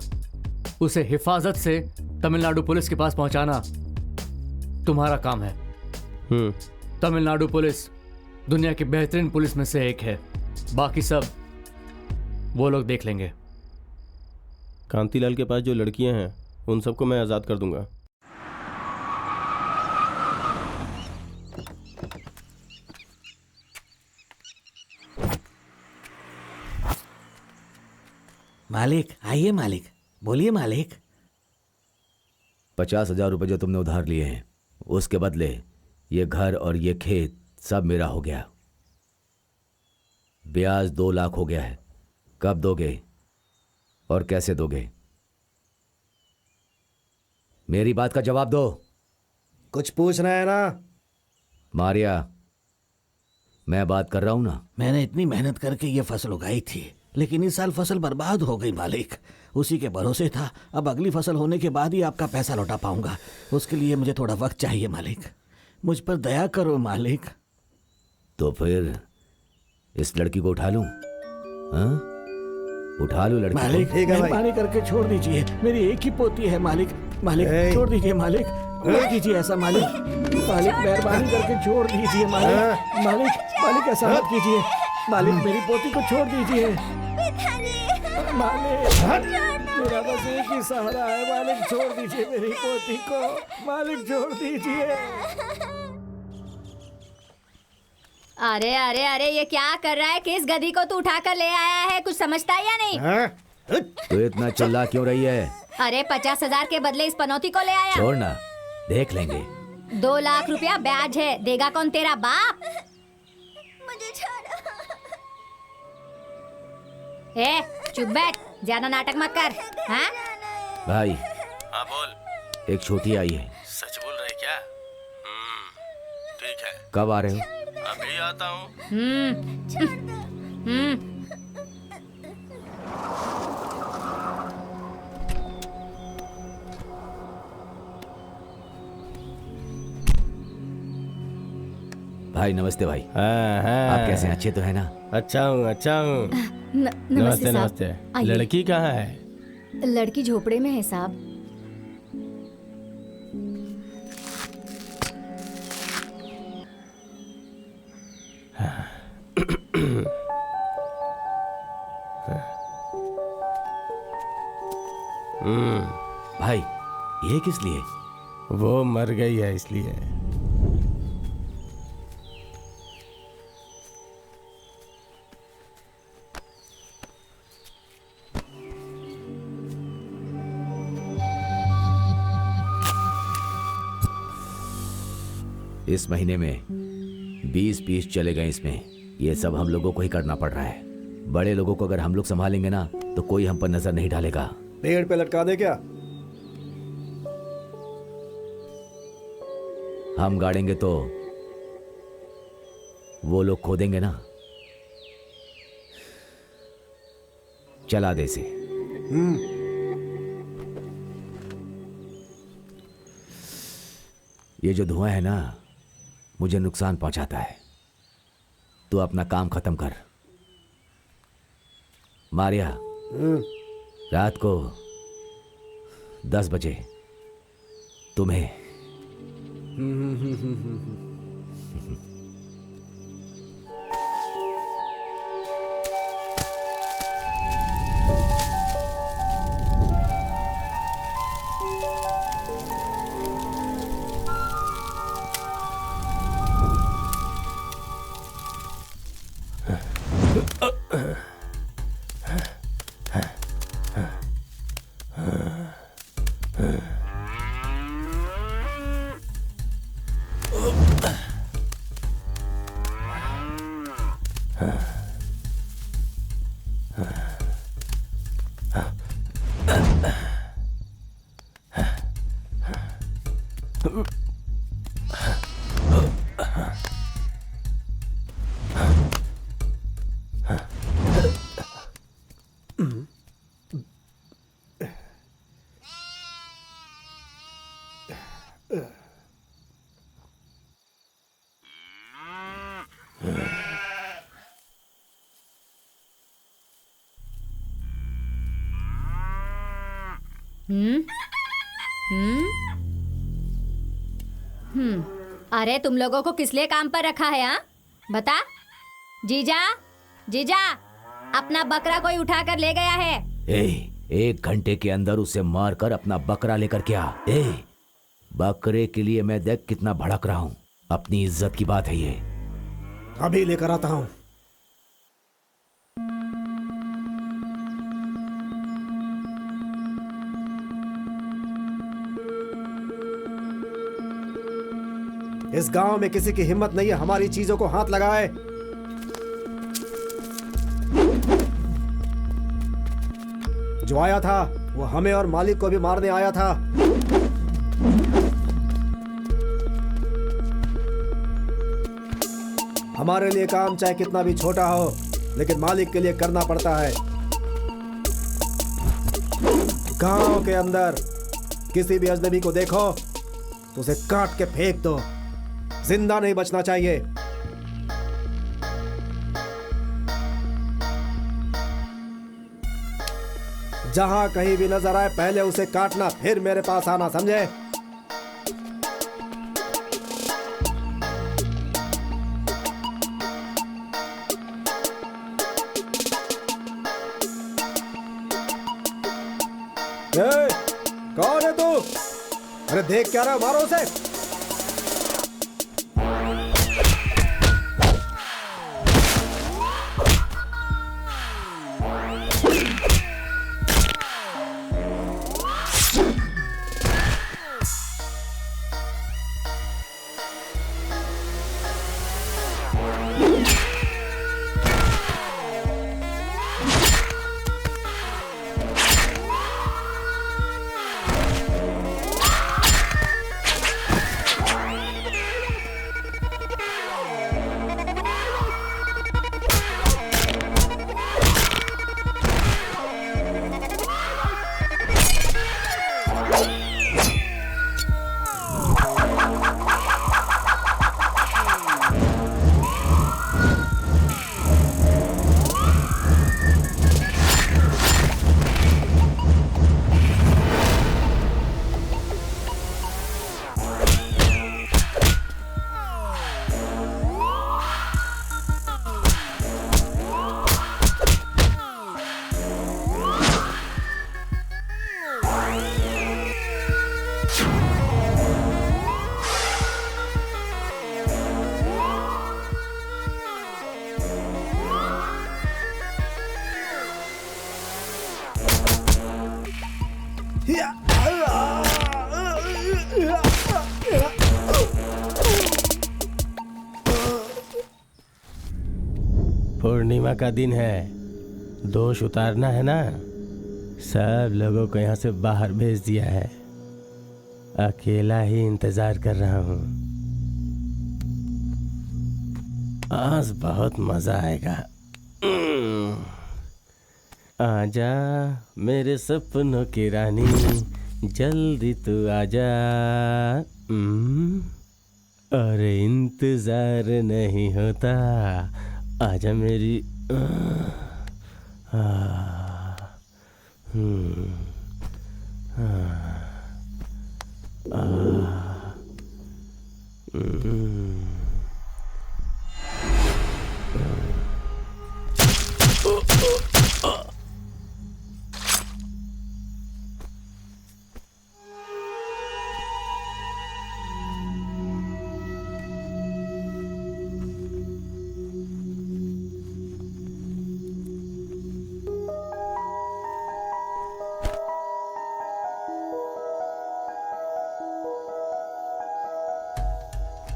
उसे हिफाजत से तमिलनाडु पुलिस के पास पहुंचाना तुम्हारा काम है। तमिलनाडु पुलिस दुनिया की बेहतरीन पुलिस में से एक है। बाकी सब वो लोग देख लेंगे। कांतिलाल के पास जो लड़कियां हैं उन सबको मैं आज़ाद कर दूंगा। मालिक, आइए मालिक, बोलिए मालिक। 50,000 रुपये जो तुमने उधार लिए हैं उसके बदले ये घर और ये खेत सब मेरा हो गया। ब्याज 2 लाख हो गया है। कब दोगे और कैसे दोगे? मेरी बात का जवाब दो। कुछ पूछना है ना? मारिया, मैं बात कर रहा हूं ना। मैंने इतनी मेहनत करके ये फसल उगाई थी, लेकिन इस साल फसल बर्बाद हो गई मालिक। उसी के भरोसे था, अब अगली फसल होने के बाद ही आपका पैसा लौटा पाऊंगा। उसके लिए मुझे थोड़ा वक्त चाहिए मालिक, मुझ पर दया करो मालिक। तो फिर इस लड़की को उठा लूं? हाँ, उठा लूं लड़की मालिक, मेहरबानी करके छोड़ दीजिए, मेरी एक ही पोती है मालिक। मालिक छोड़ दीजिए मालिक, छोड़ दीजिए ऐसा मालिक। मालिक मेहरबानी करके छोड़ दीजिए मालिक। मालिक मालिक ऐसा मत कीजिए मालिक, मेरी पोती को छोड़ दीजिए मालिक। मेरा बस एक ही सहारा है मालिक, छोड़ दीजिए मेरी पोती को मालिक, छोड़ दीजिए। अरे अरे अरे, ये क्या कर रहा है? किस गधी को तू उठा कर ले आया है? कुछ समझता है या नहीं? तो इतना चिल्ला क्यों रही है? अरे 50,000 के बदले इस पनौती को ले आया। छोड़ना, देख लेंगे। 2 लाख रुपया ब्याज है, देगा कौन? तेरा बाप। मुझे छोड़ो। ए, चुप बैठ, ज्यादा नाटक मत कर। हाँ भाई, हाँ बोल। एक छोटी आई है। सच बोल रहे क्या? ठीक है। कब आ रहे हो? अभी आता हूँ। भाई नमस्ते भाई। हाँ, आप कैसे हैं? अच्छे तो है ना? अच्छा हूँ, अच्छा हूँ। नमस्ते साहब। नमस्ते। आइए। लड़की कहाँ है? लड़की झोपड़े में है साहब। भाई, ये किस लिए? वो मर गई है इसलिए। इस महीने में 20 पीस चले गए इसमें। ये सब हम लोगों को ही करना पड़ रहा है। बड़े लोगों को अगर हम लोग संभालेंगे ना, तो कोई हम पर नजर नहीं डालेगा। पेड़ पे लटका दे क्या? हम गाड़ेंगे तो वो लोग खोदेंगे ना। चला दे इसे। ये जो धुआं है ना, मुझे नुकसान पहुंचाता है। तू अपना काम खत्म कर। मारिया, रात को 10 बजे तुम्हें अरे तुम लोगों को किस लिए काम पर रखा है? हाँ बता। जीजा, जीजा, अपना बकरा कोई उठा कर ले गया है। 1 घंटे के अंदर उसे मारकर अपना बकरा लेकर क्या? बकरे के लिए मैं देख कितना भड़क रहा हूँ। अपनी इज्जत की बात है ये। अभी लेकर आता हूँ। इस गांव में किसी की हिम्मत नहीं है हमारी चीजों को हाथ लगाए। जो आया था वो हमें और मालिक को भी मारने आया था। हमारे लिए काम चाहे कितना भी छोटा हो, लेकिन मालिक के लिए करना पड़ता है। गांव के अंदर किसी भी अजनबी को देखो तो उसे काट के फेंक दो, जिंदा नहीं बचना चाहिए। जहां कहीं भी नजर आए पहले उसे काटना, फिर मेरे पास आना, समझे? कौन है तू? अरे देख क्या रहा है, मारो उसे। पूर्णिमा का दिन है, दोष उतारना है ना। सब लोगों को यहाँ से बाहर भेज दिया है, अकेला ही इंतजार कर रहा हूँ। आज बहुत मजा आएगा। आजा मेरे सपनों की रानी, जल्दी तू आजा। अरे इंतजार नहीं होता, आजा मेरी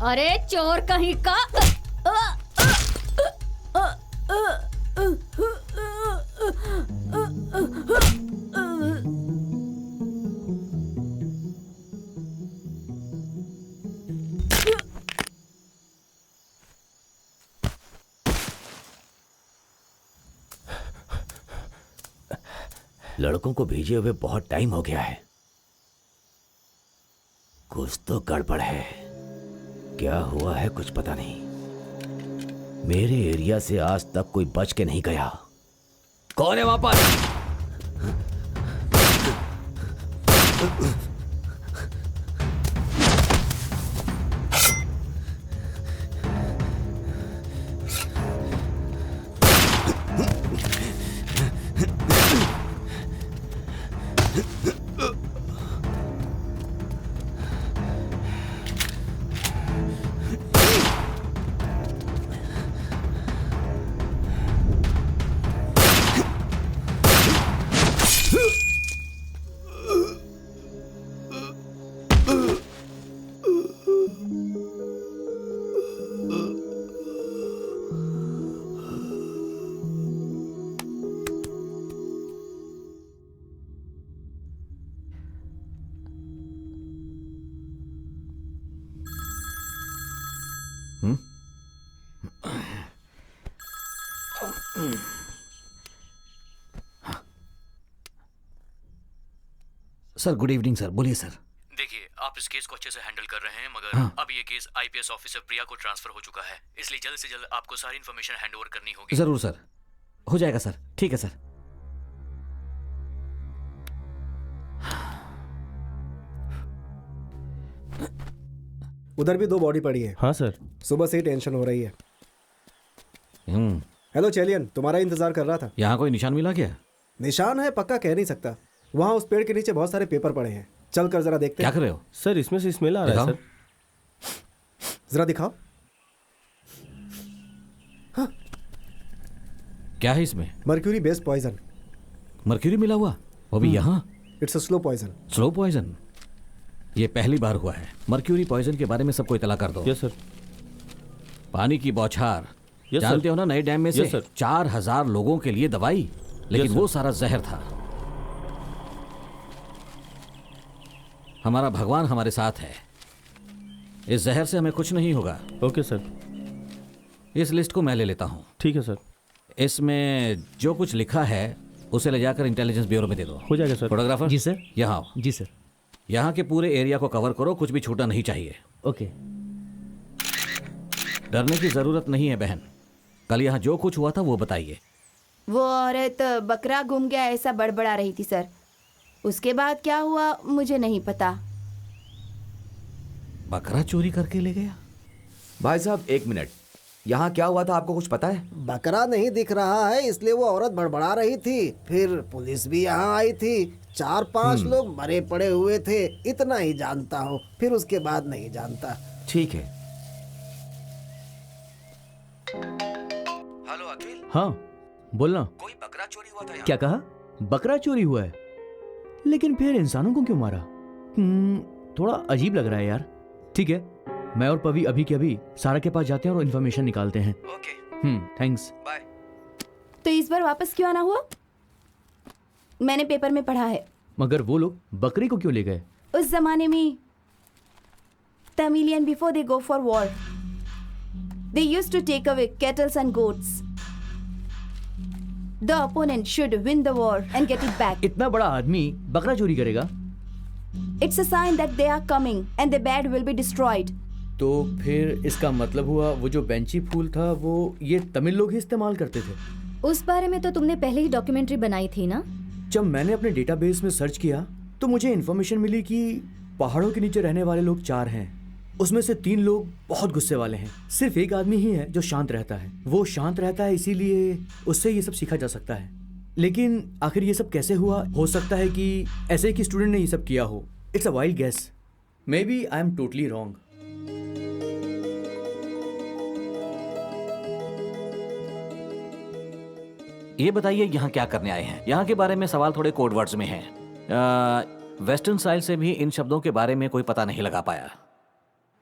अरे चोर कहीं का। लड़कों को भेजे हुए बहुत टाइम हो गया है, कुछ तो गड़बड़ है। क्या हुआ है कुछ पता नहीं। मेरे एरिया से आज तक कोई बच के नहीं गया। कौन है वहां पर? सर गुड इवनिंग सर, बोलिए सर। देखिए, आप इस केस को अच्छे से हैंडल कर रहे हैं, मगर अब ये केस आईपीएस ऑफिसर प्रिया को ट्रांसफर हो चुका है, इसलिए जल्द से जल्द आपको सारी इन्फॉर्मेशन हैंड ओवर करनी होगी। जरूर सर, हो जाएगा सर, ठीक है सर। उधर भी 2 बॉडी पड़ी है। हाँ सर। सुबह से ही टेंशन हो रही है। हेलो चेलियन, तुम्हारा इंतजार कर रहा था। यहाँ कोई निशान मिला क्या? निशान है पक्का कह नहीं सकता। वहाँ उस पेड़ के नीचे बहुत सारे पेपर पड़े हैं, चल कर जरा देखते क्या हैं। कर रहे हो? सर इसमें से स्मेल आ रहा है सर। जरा दिखाओ। क्या है इसमें? Mercury based poison. मर्क्यूरी मिला हुआ, वो भी यहाँ? It's a slow poison. Slow poison? ये पहली बार हुआ है। मर्क्यूरी पॉइजन के बारे में सबको इतला कर दो। Yes sir. पानी की बौछार, यस जानते सर। हो ना, नए डैम में से यस सर। 4000 लोगों के लिए दवाई, लेकिन यस वो सर। सारा जहर था। हमारा भगवान हमारे साथ है, इस जहर से हमें कुछ नहीं होगा। Okay sir. इस लिस्ट को मैं ले लेता हूँ। ठीक है सर। इसमें जो कुछ लिखा है उसे ले जाकर इंटेलिजेंस ब्यूरो में दे दो। हो जाएगा सर। फोटोग्राफर जी सर। यहाँ आओ। जी सर। यहाँ के पूरे एरिया को कवर करो, कुछ भी छूटना नहीं चाहिए। ओके। डरने की जरूरत नहीं है बहन, कल यहाँ जो कुछ हुआ था वो बताइए। वो औरत बकरा गुम गया ऐसा बड़बड़ा रही थी सर। उसके बाद क्या हुआ मुझे नहीं पता। बकरा चोरी करके ले गया? भाई साहब 1 मिनट, यहाँ क्या हुआ था आपको कुछ पता है? बकरा नहीं दिख रहा है इसलिए वो औरत बड़बड़ा रही थी। फिर पुलिस भी यहाँ आई थी, 4-5 लोग मरे पड़े हुए थे, इतना ही जानता हूँ। फिर उसके बाद नहीं जानता। ठीक है। हेलो अखिल। हाँ बोलना। कोई बकरा चोरी हुआ था यहाँ? क्या कहा? बकरा चोरी हुआ है, लेकिन फिर इंसानों को क्यों मारा? थोड़ा अजीब लग रहा है यार। ठीक है, मैं और पवी अभी के अभी सारा के पास जाते हैं और इन्फॉर्मेशन निकालते हैं। ओके। थैंक्स। बाय। तो इस बार वापस क्यों आना हुआ? मैंने पेपर में पढ़ा है। मगर वो लोग बकरी को क्यों ले गए? उस जमाने में Tamilian before they go for war they used to take away cattles and goats. The opponent should win the war and get it back. इतना बड़ा आदमी बकरा चोरी करेगा? It's a sign that they are coming and the bad will be destroyed. तो फिर इसका मतलब हुआ वो जो बेंची फूल था वो ये तमिल लोग ही इस्तेमाल करते थे। उस बारे में तो तुमने पहले ही डॉक्यूमेंट्री बनाई थी ना? जब मैंने अपने डेटाबेस में सर्च किया तो मुझे इन्फॉर्मेशन मिली कि पहाड़ों के नीचे रहने वाले लोग 4 हैं, उसमें से 3 लोग बहुत गुस्से वाले हैं। सिर्फ एक आदमी ही है जो शांत रहता है। वो शांत रहता है इसीलिए उससे ये सब सीखा जा सकता है। लेकिन आखिर ये सब कैसे हुआ? हो सकता है कि ऐसे ही कि स्टूडेंट ने ये सब किया हो। It's a wild guess, maybe I am totally wrong. ये बताइए यहाँ क्या करने आए हैं? यहाँ के बारे में सवाल थोड़े कोड वर्ड्स में हैं। वेस्टर्न स्टाइल से भी इन शब्दों के बारे में कोई पता नहीं लगा पाया।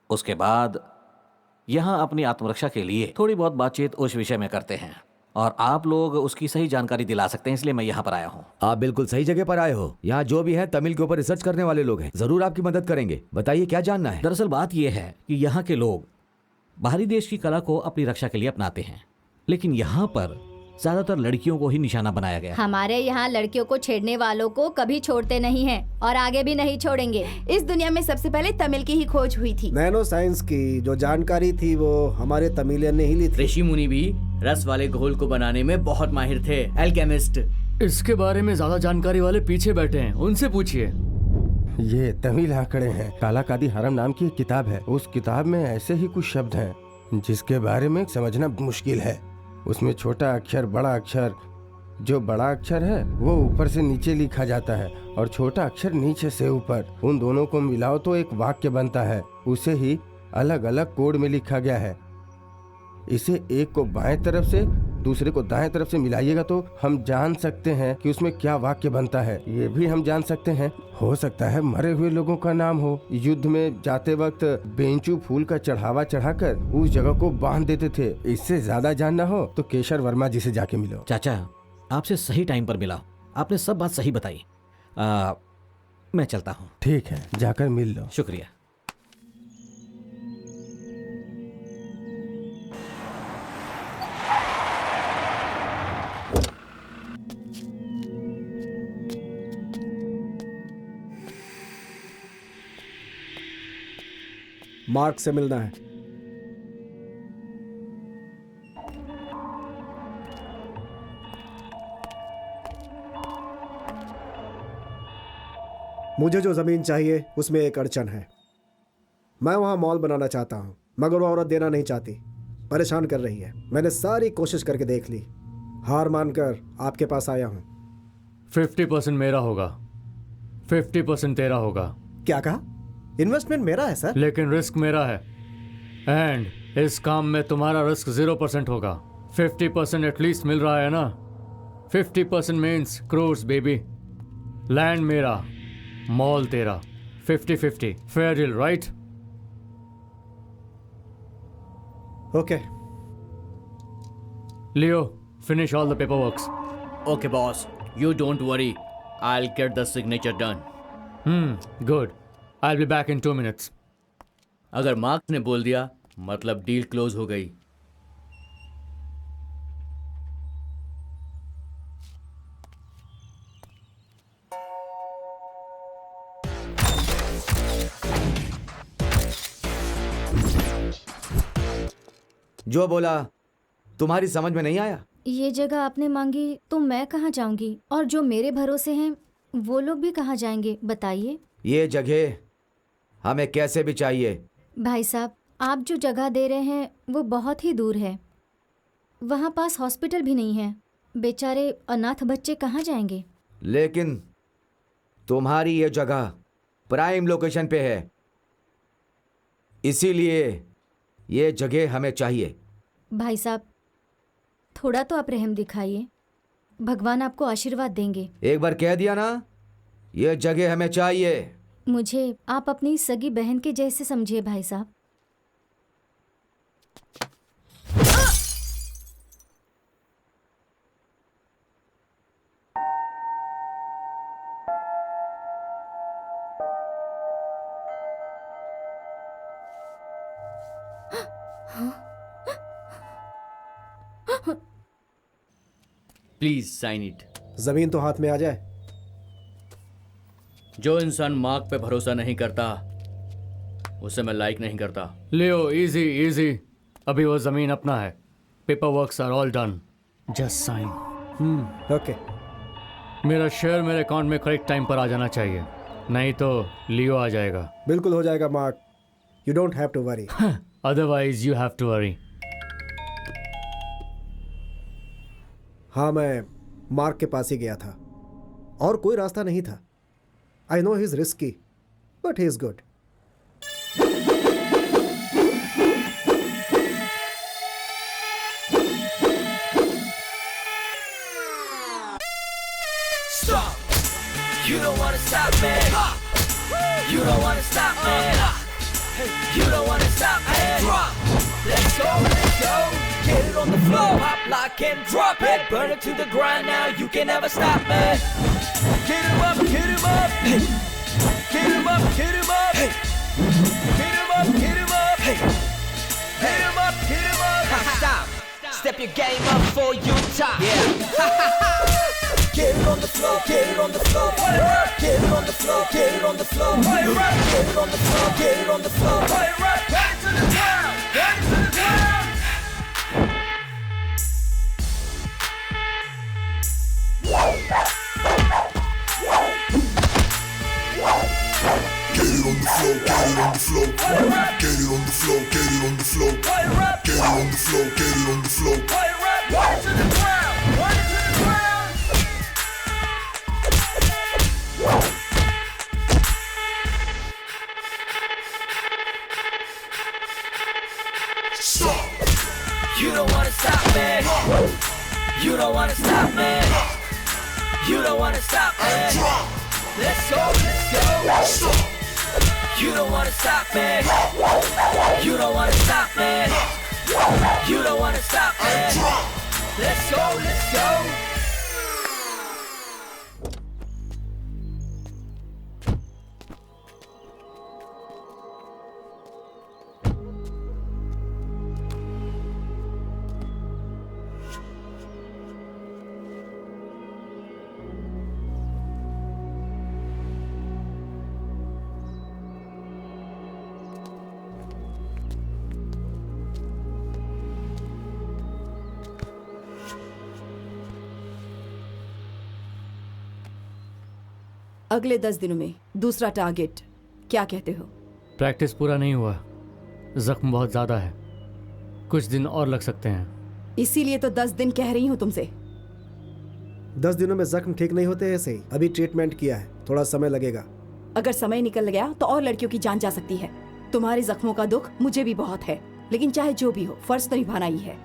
उसके बाद यहाँ अपनी आत्मरक्षा के लिए थोड़ी बहुत बातचीत उस विषय में करते हैं और आप लोग उसकी सही जानकारी दिला सकते हैं, इसलिए मैं यहाँ पर आया हूँ। आप बिल्कुल सही जगह पर आए हो। यहाँ जो भी है तमिल के ऊपर रिसर्च करने वाले लोग हैं, जरूर आपकी मदद करेंगे। बताइए क्या जानना है? दरअसल बात यह है कि यहाँ के लोग बाहरी देश की कला को अपनी रक्षा के लिए अपनाते हैं, लेकिन यहाँ पर ज्यादातर लड़कियों को ही निशाना बनाया गया। हमारे यहाँ लड़कियों को छेड़ने वालों को कभी छोड़ते नहीं हैं और आगे भी नहीं छोड़ेंगे। इस दुनिया में सबसे पहले तमिल की ही खोज हुई थी। नैनो साइंस की जो जानकारी थी वो हमारे तमिलियन ने ही ली थी। ऋषि मुनि भी रस वाले घोल को बनाने में बहुत माहिर थे, एल्केमिस्ट। इसके बारे में ज्यादा जानकारी वाले पीछे बैठे हैं, उनसे पूछिए। ये तमिल आंकड़े हैं। कालाकादी हरम नाम की एक किताब है। उस किताब में ऐसे ही कुछ शब्द हैं जिसके बारे में समझना मुश्किल है। उसमें छोटा अक्षर, बड़ा अक्षर, जो बड़ा अक्षर है वो ऊपर से नीचे लिखा जाता है और छोटा अक्षर नीचे से ऊपर। उन दोनों को मिलाओ तो एक वाक्य बनता है। उसे ही अलग अलग कोड में लिखा गया है। इसे एक को बाएं तरफ से दूसरे को दाएं तरफ से मिलाइएगा तो हम जान सकते हैं कि उसमें क्या वाक्य बनता है। ये भी हम जान सकते हैं, हो सकता है मरे हुए लोगों का नाम हो। युद्ध में जाते वक्त बेंचू फूल का चढ़ावा चढ़ाकर उस जगह को बांध देते थे। इससे ज्यादा जानना हो तो केशर वर्मा जी से जाके मिलो। चाचा, आपसे सही टाइम पर मिला, आपने सब बात सही बताई। मैं चलता हूँ। ठीक है, जाकर मिल लो। शुक्रिया। मार्क से मिलना है। मुझे जो जमीन चाहिए उसमें एक अड़चन है। मैं वहां मॉल बनाना चाहता हूं, मगर वो औरत देना नहीं चाहती, परेशान कर रही है। मैंने सारी कोशिश करके देख ली, हार मानकर आपके पास आया हूं। 50% मेरा होगा, 50% तेरा होगा। क्या कहा? इन्वेस्टमेंट मेरा है सर। लेकिन रिस्क मेरा है, एंड इस काम में तुम्हारा रिस्क 0% होगा। 50% एटलीस्ट मिल रहा है ना? 50% मीन्स क्रोर्स बेबी। लैंड मेरा, मॉल तेरा, 50-50 fair deal, right? Okay. Leo, finish all the paperwork. Okay, boss. You don't worry. I'll get the signature done. Good. I'll be back in 2 minutes. अगर marks ने बोल दिया मतलब डील क्लोज हो गई। जो बोला तुम्हारी समझ में नहीं आया? ये जगह आपने मांगी तो मैं कहाँ जाऊंगी, और जो मेरे भरोसे हैं वो लोग भी कहाँ जाएंगे, बताइए। ये जगह हमें कैसे भी चाहिए। भाई साहब, आप जो जगह दे रहे हैं वो बहुत ही दूर है, वहाँ पास हॉस्पिटल भी नहीं है, बेचारे अनाथ बच्चे कहाँ जाएंगे। लेकिन तुम्हारी ये जगह प्राइम लोकेशन पे है, इसीलिए ये जगह हमें चाहिए। भाई साहब, थोड़ा तो आप रहम दिखाइए, भगवान आपको आशीर्वाद देंगे। एक बार कह दिया ना, ये जगह हमें चाहिए। मुझे आप अपनी सगी बहन के जैसे समझिए भाई साहब। Please sign it. जमीन तो हाथ में आ जाए। जो इंसान मार्क पे भरोसा नहीं करता उसे मैं लाइक नहीं करता। लियो, इजी इजी, अभी वो जमीन अपना है। Paper works are all done, just sign. Okay. मेरा शेयर मेरे अकाउंट में करेक्ट टाइम पर आ जाना चाहिए, नहीं तो लियो आ जाएगा। बिल्कुल हो जाएगा Mark, you don't have to worry. Otherwise you have to worry. हाँ, मैं मार्क के पास ही गया था और कोई रास्ता नहीं था। I know he is risky but he is good. You don't wanna stop me. You don't wanna stop me. You don't wanna stop me. Let's go, let's go. Get it on the floor, pop, lock, and drop it. Burn it to the ground now. You can never stop me. Get him up, get him up. Hey. Get him up, get him up. Hey. Get him up, get him up. Hey. Get him up, get him up. Stop. Step your game up for you top. Yeah. Get it on the floor, get it on the floor. Get it on the floor, get it on the floor. Get it on the floor, get it on the floor. Get it to the ground, get it to the ground. Get it on the floor, get it on the floor. Get it on the floor, get it on the floor. Get it on the floor, get it on the floor. Get it to the ground, get it to the ground. You don't wanna stop me. You don't wanna stop me. You don't wanna stop me. Let's go, let's go. You don't wanna stop me. You don't wanna stop me. You don't wanna stop me. Let's go, let's go. अगले 10 दिनों में दूसरा target, क्या कहते हो? Practice पूरा नहीं हुआ, जख्म बहुत ज़्यादा है, कुछ दिन और लग सकते हैं। इसीलिए तो 10 दिन कह रही हूँ तुमसे। 10 दिनों में जख्म ठीक नहीं होते ऐसे ही। अभी ट्रीटमेंट किया है, थोड़ा समय लगेगा। अगर समय निकल गया तो और लड़कियों की जान जा सकती है। तुम्हारे जख्मों का दुख मुझे भी बहुत है, लेकिन चाहे जो भी हो फर्ज तो निभाना ही है,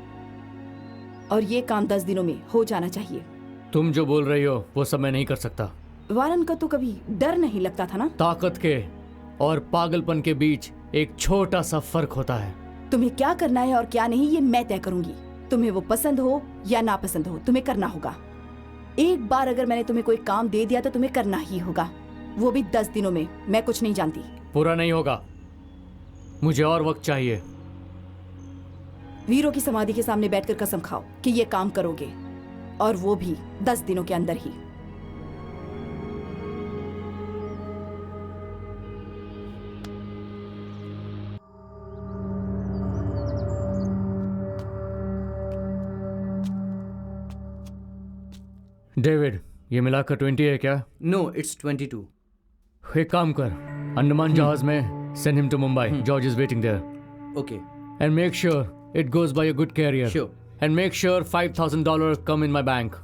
और ये काम 10 दिनों में हो जाना चाहिए। तुम जो बोल रही हो वो सब मैं नहीं कर सकता। वारन का तो कभी डर नहीं लगता था ना? ताकत के और पागलपन के बीच एक छोटा सा फर्क होता है। तुम्हें क्या करना है और क्या नहीं ये मैं तय करूंगी। तुम्हें वो पसंद हो या ना पसंद हो, तुम्हें करना होगा। एक बार अगर मैंने तुम्हें कोई काम दे दिया तो तुम्हें करना ही होगा, वो भी 10 दिनों में। मैं कुछ नहीं जानती। पूरा नहीं होगा, मुझे और वक्त चाहिए। वीरों की समाधि के सामने बैठकर कसम खाओ कि ये काम करोगे, और वो भी 10 दिनों के अंदर ही। डेविड, ये मिलाकर 20 है क्या? No, it's 22। एक काम कर, अंडमान जहाज में send him to Mumbai. George is waiting there. Okay. And make sure it goes by a good carrier. Sure. And make sure $5,000 come in my bank.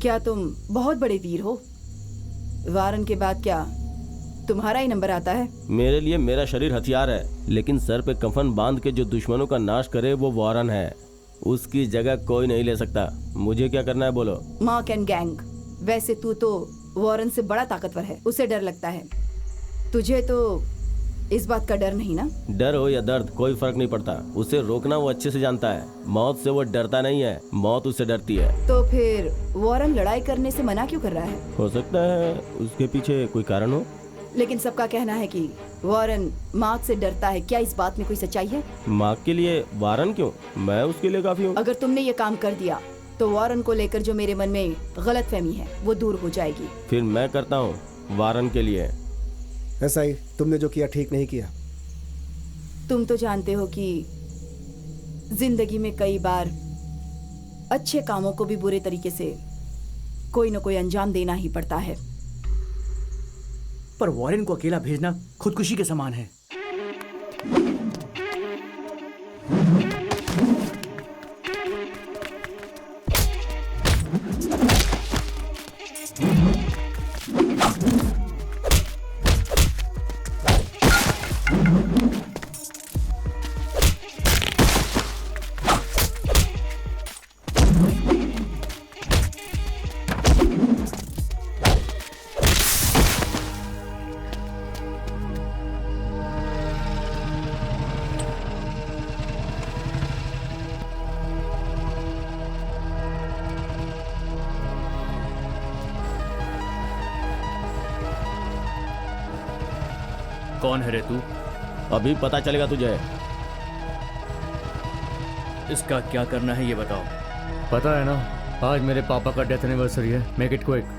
क्या तुम बहुत बड़े वीर हो? वारन के बाद क्या तुम्हारा ही नंबर आता है? मेरे लिए मेरा शरीर हथियार है, लेकिन सर पे कफन बांध के जो दुश्मनों का नाश करे वो वारन है। उसकी जगह कोई नहीं ले सकता। मुझे क्या करना है बोलो? Mark and gang. वैसे तू तो वारन से बड़ा ताकतवर है, उसे डर लगता है। तुझे तो इस बात का डर नहीं ना? डर हो या दर्द कोई फर्क नहीं पड़ता। उसे रोकना वो अच्छे से जानता है। मौत से वो डरता नहीं है, मौत उससे डरती है। तो फिर वारन लड़ाई करने से मना क्यों कर रहा है? हो सकता है उसके पीछे कोई कारण हो। लेकिन सबका कहना है कि वारन मार्क से डरता है। क्या इस बात में कोई सच्चाई है? मार्क के लिए वारन क्यों? मैं उसके लिए काफी हूँ। अगर तुमने ये काम कर दिया तो वारन को लेकर जो मेरे मन में गलतफहमी है वो दूर हो जाएगी। फिर मैं करता हूँ वारन के लिए। ऐसा ही, तुमने जो किया ठीक नहीं किया। तुम तो जानते हो कि जिंदगी में कई बार अच्छे कामों को भी बुरे तरीके से कोई न कोई अंजाम देना ही पड़ता है। पर वॉरेन को अकेला भेजना खुदकुशी के समान है। कौन है रे तू? अभी पता चलेगा तुझे। इसका क्या करना है ये बताओ। पता है ना, आज मेरे पापा का डेथ एनिवर्सरी है। Make it quick.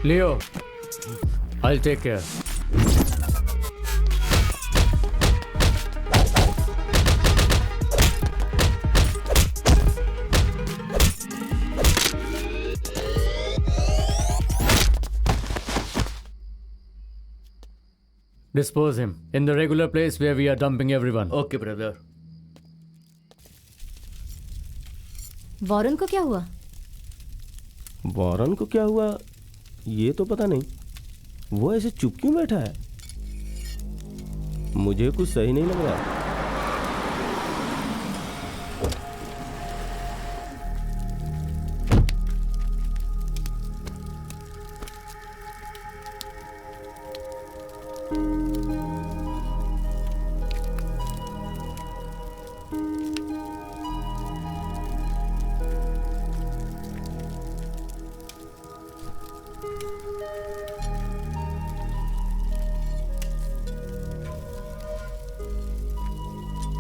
Leo, I'll take care. Dispose him in the regular place where we are dumping everyone. Okay brother. Warren को क्या हुआ? वारन को क्या हुआ ये तो पता नहीं। वो ऐसे चुप क्यों बैठा है? मुझे कुछ सही नहीं लग रहा।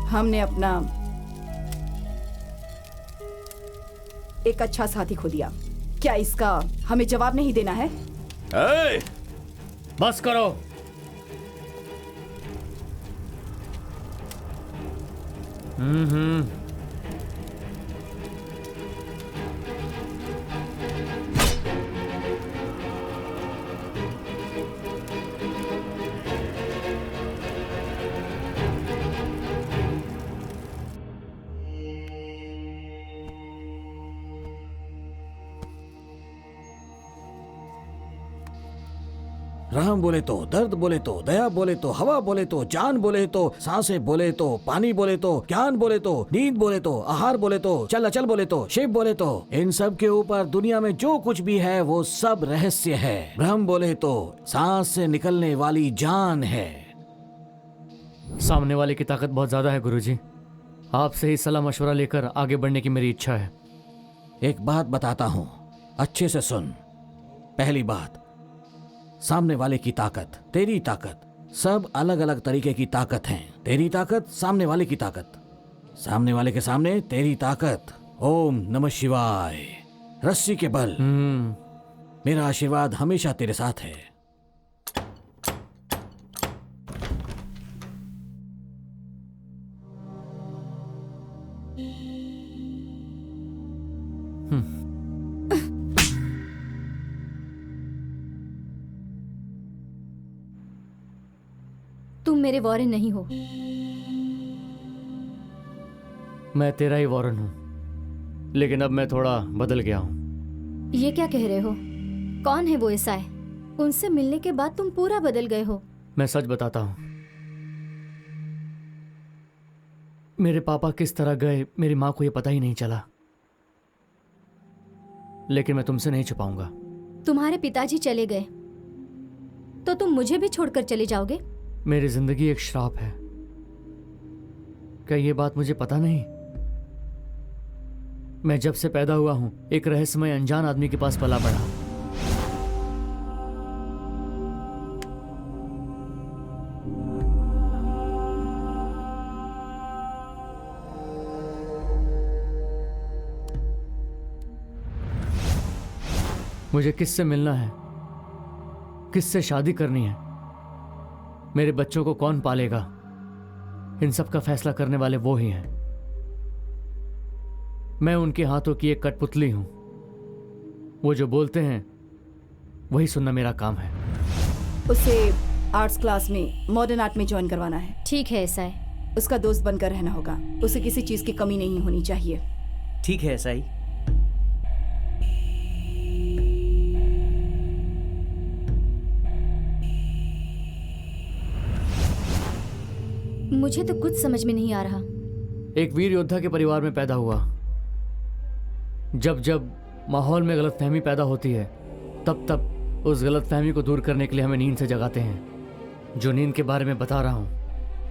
हमने अपना एक अच्छा साथी खो दिया। क्या इसका हमें जवाब नहीं देना है? बस करो। रहम बोले तो, दर्द बोले तो, दया बोले तो, हवा बोले तो, जान बोले तो, सांसें बोले तो, पानी बोले तो, ज्ञान बोले तो, नींद बोले तो, आहार बोले तो, चल अचल बोले तो, शिव बोले तो, इन सब के ऊपर दुनिया में जो कुछ भी है वो सब रहस्य है। ब्रह्म बोले तो सांस से निकलने वाली जान है। सामने वाले की ताकत बहुत ज्यादा है गुरुजी। आपसे ही सलाह मशवरा लेकर आगे बढ़ने की मेरी इच्छा है। एक बात बताता हूँ, अच्छे से सुन। पहली बात, सामने वाले की ताकत, तेरी ताकत, सब अलग अलग तरीके की ताकत हैं। तेरी ताकत, सामने वाले की ताकत, सामने वाले के सामने तेरी ताकत। ओम नमः शिवाय। रस्सी के बल। मेरा आशीर्वाद हमेशा तेरे साथ है। तुम मेरे वॉरेन नहीं हो। मैं तेरा ही वॉरेन हूं, लेकिन अब मैं थोड़ा बदल गया हूं। ये क्या कह रहे हो? कौन है वो ईसाई? उनसे मिलने के बाद तुम पूरा बदल गए हो। मैं सच बताता हूं, मेरे पापा किस तरह गए मेरी मां को ये पता ही नहीं चला, लेकिन मैं तुमसे नहीं छुपाऊंगा। तुम्हारे पिताजी चले गए तो तुम मुझे भी छोड़कर चले जाओगे? मेरी जिंदगी एक श्राप है। क्या ये बात मुझे पता नहीं? मैं जब से पैदा हुआ हूं एक रहस्यमय अनजान आदमी के पास पला पड़ा। मुझे किससे मिलना है, किससे शादी करनी है, मेरे बच्चों को कौन पालेगा, इन सब का फैसला करने वाले वो ही हैं। मैं उनके हाथों की एक कठपुतली हूं। वो जो बोलते हैं वही सुनना मेरा काम है। उसे आर्ट्स क्लास में मॉडर्न आर्ट में ज्वाइन करवाना है। ठीक है ईसाई। उसका दोस्त बनकर रहना होगा। उसे किसी चीज की कमी नहीं होनी चाहिए। ठीक है ईसाई। मुझे तो कुछ समझ में नहीं आ रहा। एक वीर योद्धा के परिवार में पैदा हुआ। जब जब माहौल में गलतफहमी पैदा होती है तब तब उस गलतफहमी को दूर करने के लिए हमें नींद से जगाते हैं। जो नींद के बारे में बता रहा हूँ,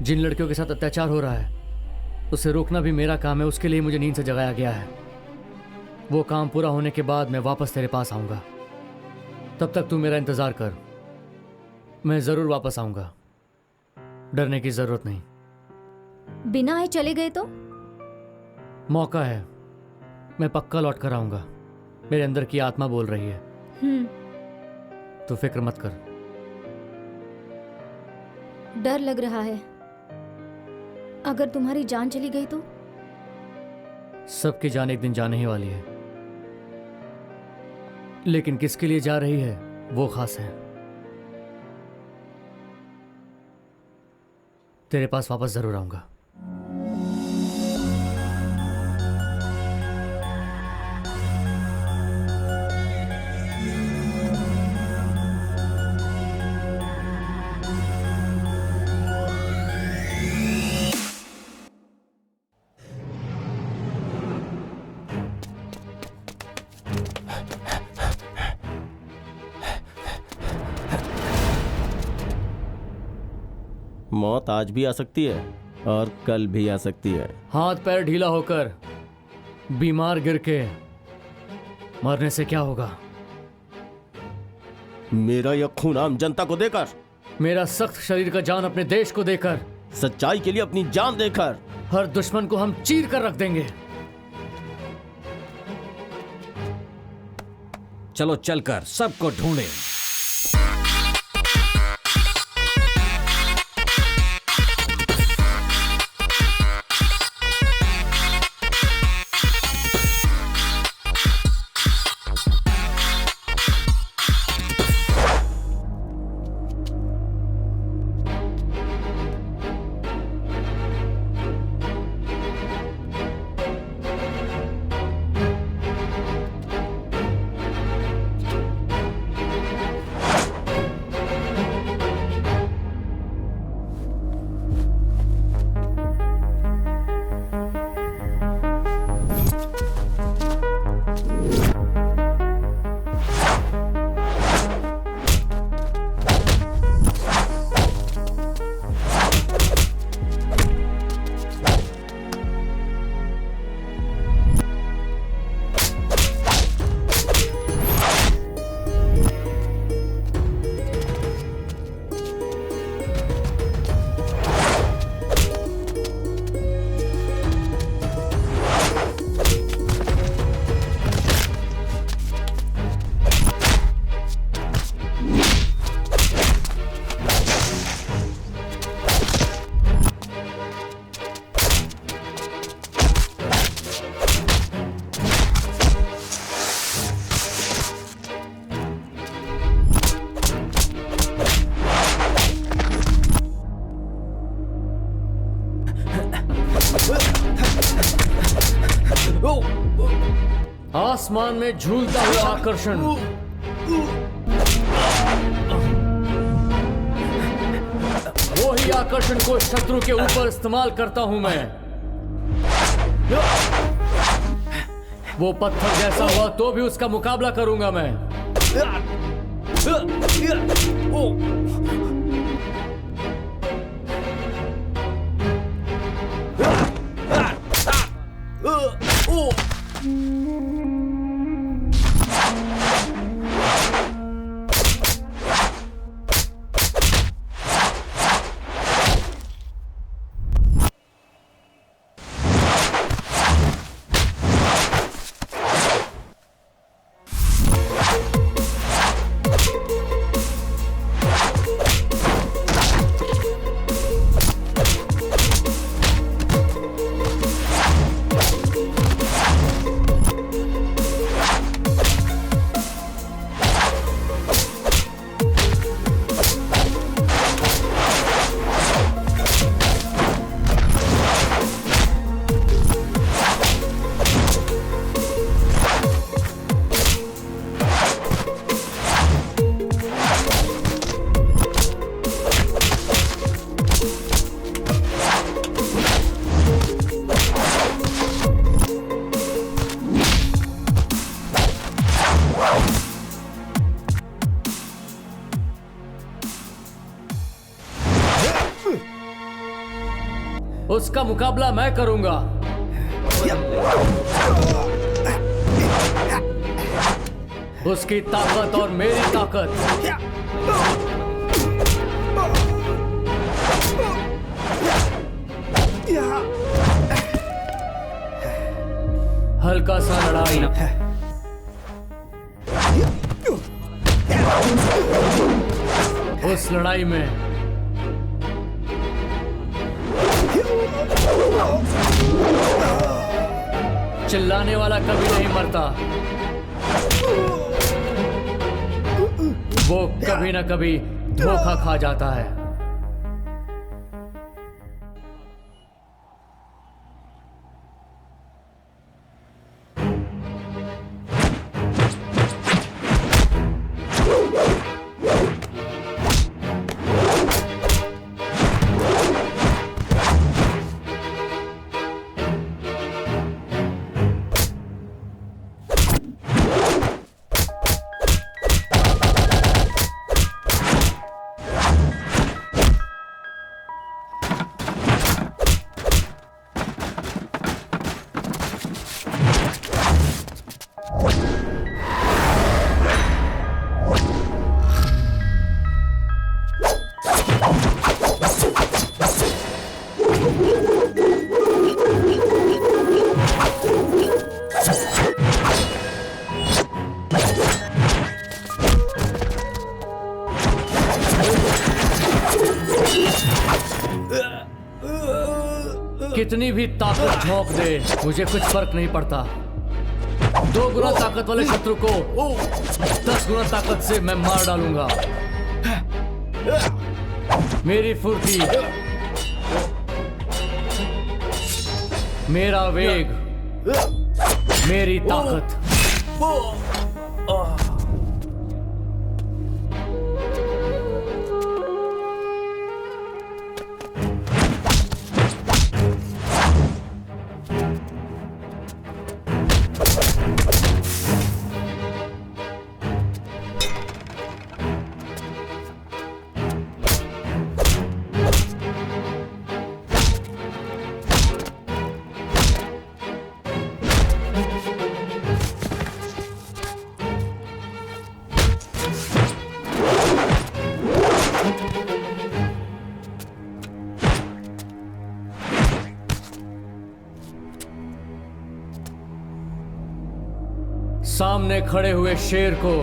जिन लड़कियों के साथ अत्याचार हो रहा है उसे रोकना भी मेरा काम है। उसके लिए मुझे नींद से जगाया गया है। वो काम पूरा होने के बाद मैं वापस तेरे पास आऊँगा। तब तक तू मेरा इंतज़ार कर। मैं ज़रूर वापस आऊँगा, डरने की ज़रूरत नहीं। बिना आए चले गए तो? मौका है, मैं पक्का लौट कर आऊंगा। मेरे अंदर की आत्मा बोल रही है। तो फिक्र मत कर। डर लग रहा है, अगर तुम्हारी जान चली गई तो? सबकी जान एक दिन जाने ही वाली है, लेकिन किसके लिए जा रही है वो खास है। तेरे पास वापस जरूर आऊंगा। मौत आज भी आ सकती है और कल भी आ सकती है। हाथ पैर ढीला होकर बीमार गिर के मरने से क्या होगा? मेरा यह खून आम जनता को देकर, मेरा सख्त शरीर का जान अपने देश को देकर, सच्चाई के लिए अपनी जान देकर हर दुश्मन को हम चीर कर रख देंगे। चलो चलकर सबको ढूंढें। आसमान में झूलता हुआ आकर्षण, वो ही आकर्षण को शत्रु के ऊपर इस्तेमाल करता हूं मैं। वो पत्थर जैसा हुआ तो भी उसका मुकाबला करूंगा मैं। उसका मुकाबला मैं करूंगा। उसकी ताकत और मेरी ताकत, हल्का सा लड़ाई, उस लड़ाई में चिल्लाने वाला कभी नहीं मरता, वो कभी ना कभी धोखा खा जाता है। कितनी भी ताकत झोंक दे, मुझे कुछ फर्क नहीं पड़ता। 2 गुना ताकत वाले शत्रु को 10 गुना ताकत से मैं मार डालूंगा। मेरी फुर्ती, मेरा वेग, मेरी ताकत। सामने खड़े हुए शेर को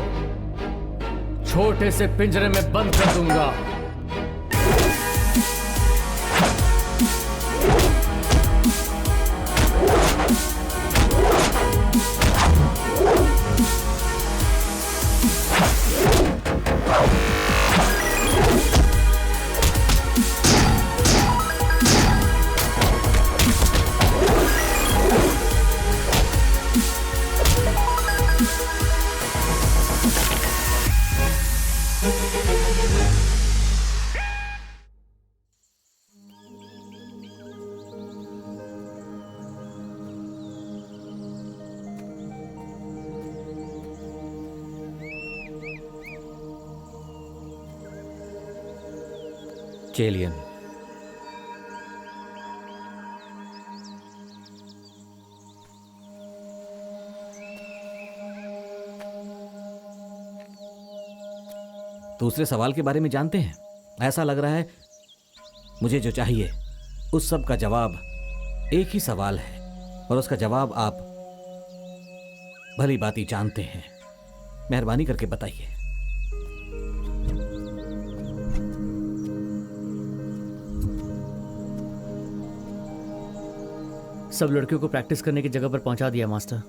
छोटे से पिंजरे में बंद कर दूंगा। चेलियन, दूसरे सवाल के बारे में जानते हैं? ऐसा लग रहा है मुझे जो चाहिए उस सब का जवाब एक ही सवाल है, और उसका जवाब आप भली बात ही जानते हैं। मेहरबानी करके बताइए। सब लड़कियों को प्रैक्टिस करने की जगह पर पहुंचा दिया master.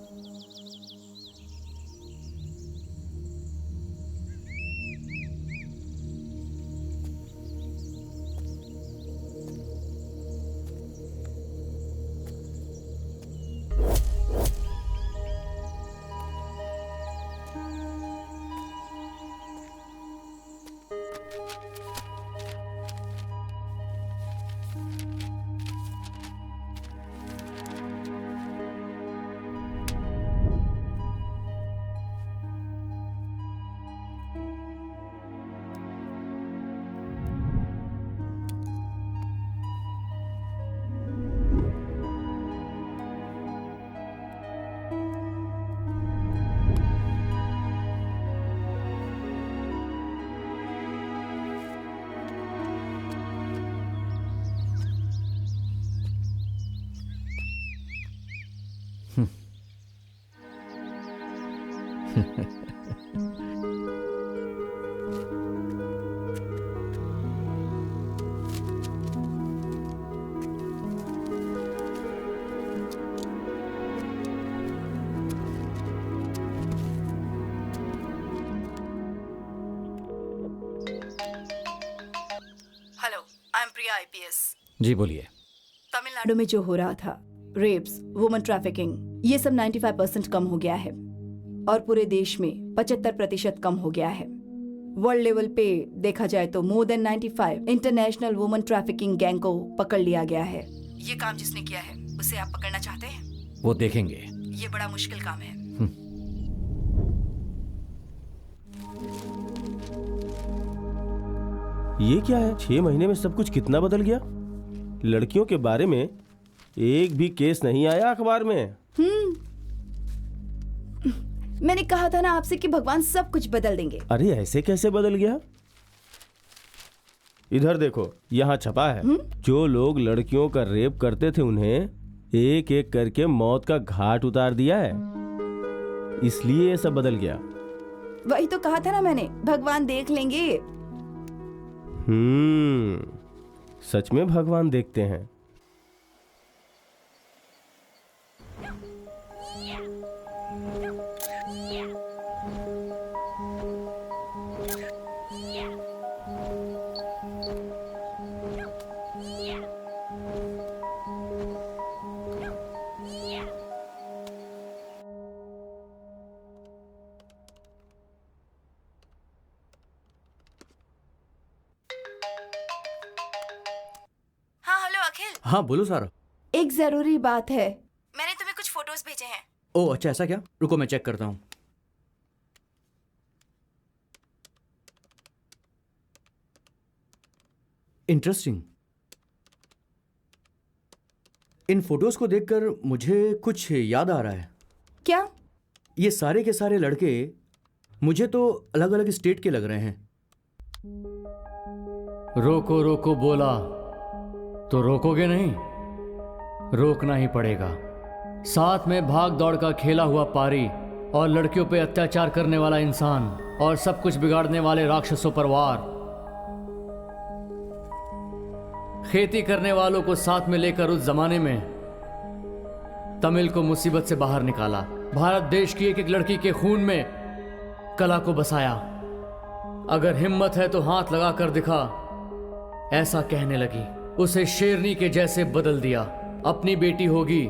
Hello, I am Priya IPS. जी बोलिए। तमिलनाडु में जो हो रहा था, रेप्स, वुमन ट्रैफिकिंग, ये सब 95% कम हो गया है और पूरे देश में 75% कम हो गया है। वर्ल्ड लेवल पे देखा जाए तो more than 95 international woman trafficking gang को पकड़ लिया गया है। ये काम जिसने किया है उसे आप पकड़ना चाहते हैं? वो देखेंगे। ये बड़ा मुश्किल काम है। ये क्या है? 6 महीने में सब कुछ कितना बदल गया। लड़कियों के बारे में एक भी केस नहीं आया अखबार में। मैंने कहा था ना आपसे कि भगवान सब कुछ बदल देंगे। अरे ऐसे कैसे बदल गया? इधर देखो, यहाँ छपा है जो लोग लड़कियों का रेप करते थे उन्हें एक एक करके मौत का घाट उतार दिया है, इसलिए ये सब बदल गया। वही तो कहा था ना मैंने, भगवान देख लेंगे। सच में भगवान देखते हैं। हाँ बोलो सारा। एक जरूरी बात है, मैंने तुम्हें कुछ फोटोज भेजे हैं। ओह अच्छा, ऐसा क्या? रुको मैं चेक करता हूँ। इंटरेस्टिंग। इन फोटोज को देखकर मुझे कुछ याद आ रहा है। क्या? ये सारे के सारे लड़के मुझे तो अलग अलग स्टेट के लग रहे हैं। रोको रोको बोला तो रोकोगे नहीं? रोकना ही पड़ेगा। साथ में भाग दौड़ का खेला हुआ पारी और लड़कियों पे अत्याचार करने वाला इंसान और सब कुछ बिगाड़ने वाले राक्षसों पर वार। खेती करने वालों को साथ में लेकर उस जमाने में तमिल को मुसीबत से बाहर निकाला। भारत देश की एक एक लड़की के खून में कला को बसाया। अगर हिम्मत है तो हाथ लगा कर दिखा, ऐसा कहने लगी। उसे शेरनी के जैसे बदल दिया। अपनी बेटी होगी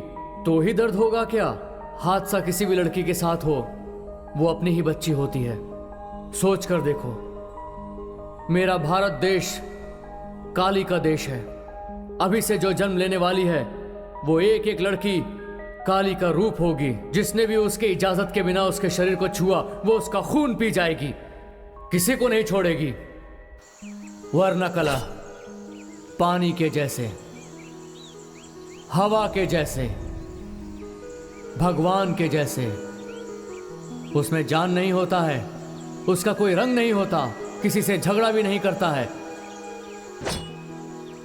तो ही दर्द होगा क्या? हादसा किसी भी लड़की के साथ हो, वो अपनी ही बच्ची होती है। सोच कर देखो, मेरा भारत देश काली का देश है। अभी से जो जन्म लेने वाली है वो एक एक लड़की काली का रूप होगी। जिसने भी उसके इजाजत के बिना उसके शरीर को छुआ वो उसका खून पी जाएगी, किसी को नहीं छोड़ेगी। वरना कला पानी के जैसे, हवा के जैसे, भगवान के जैसे। उसमें जान नहीं होता है, उसका कोई रंग नहीं होता, किसी से झगड़ा भी नहीं करता है,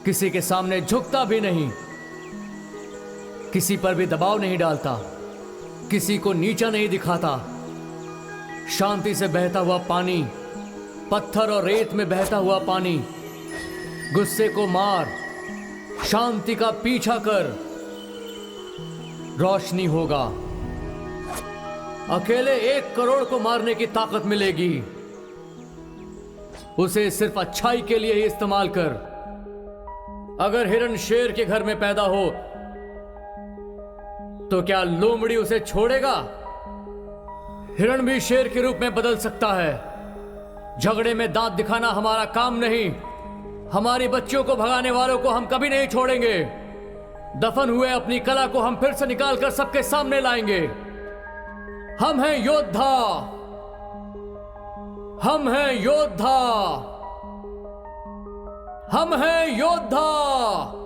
किसी के सामने झुकता भी नहीं, किसी पर भी दबाव नहीं डालता, किसी को नीचा नहीं दिखाता। शांति से बहता हुआ पानी, पत्थर और रेत में बहता हुआ पानी। गुस्से को मार, शांति का पीछा कर, रोशनी होगा। अकेले 1 करोड़ को मारने की ताकत मिलेगी। उसे सिर्फ अच्छाई के लिए ही इस्तेमाल कर। अगर हिरण शेर के घर में पैदा हो तो क्या लोमड़ी उसे छोड़ेगा? हिरण भी शेर के रूप में बदल सकता है। झगड़े में दांत दिखाना हमारा काम नहीं। हमारी बच्चियों को भगाने वालों को हम कभी नहीं छोड़ेंगे। दफन हुए अपनी कला को हम फिर से निकाल कर सबके सामने लाएंगे। हम हैं योद्धा, हम हैं योद्धा, हम हैं योद्धा।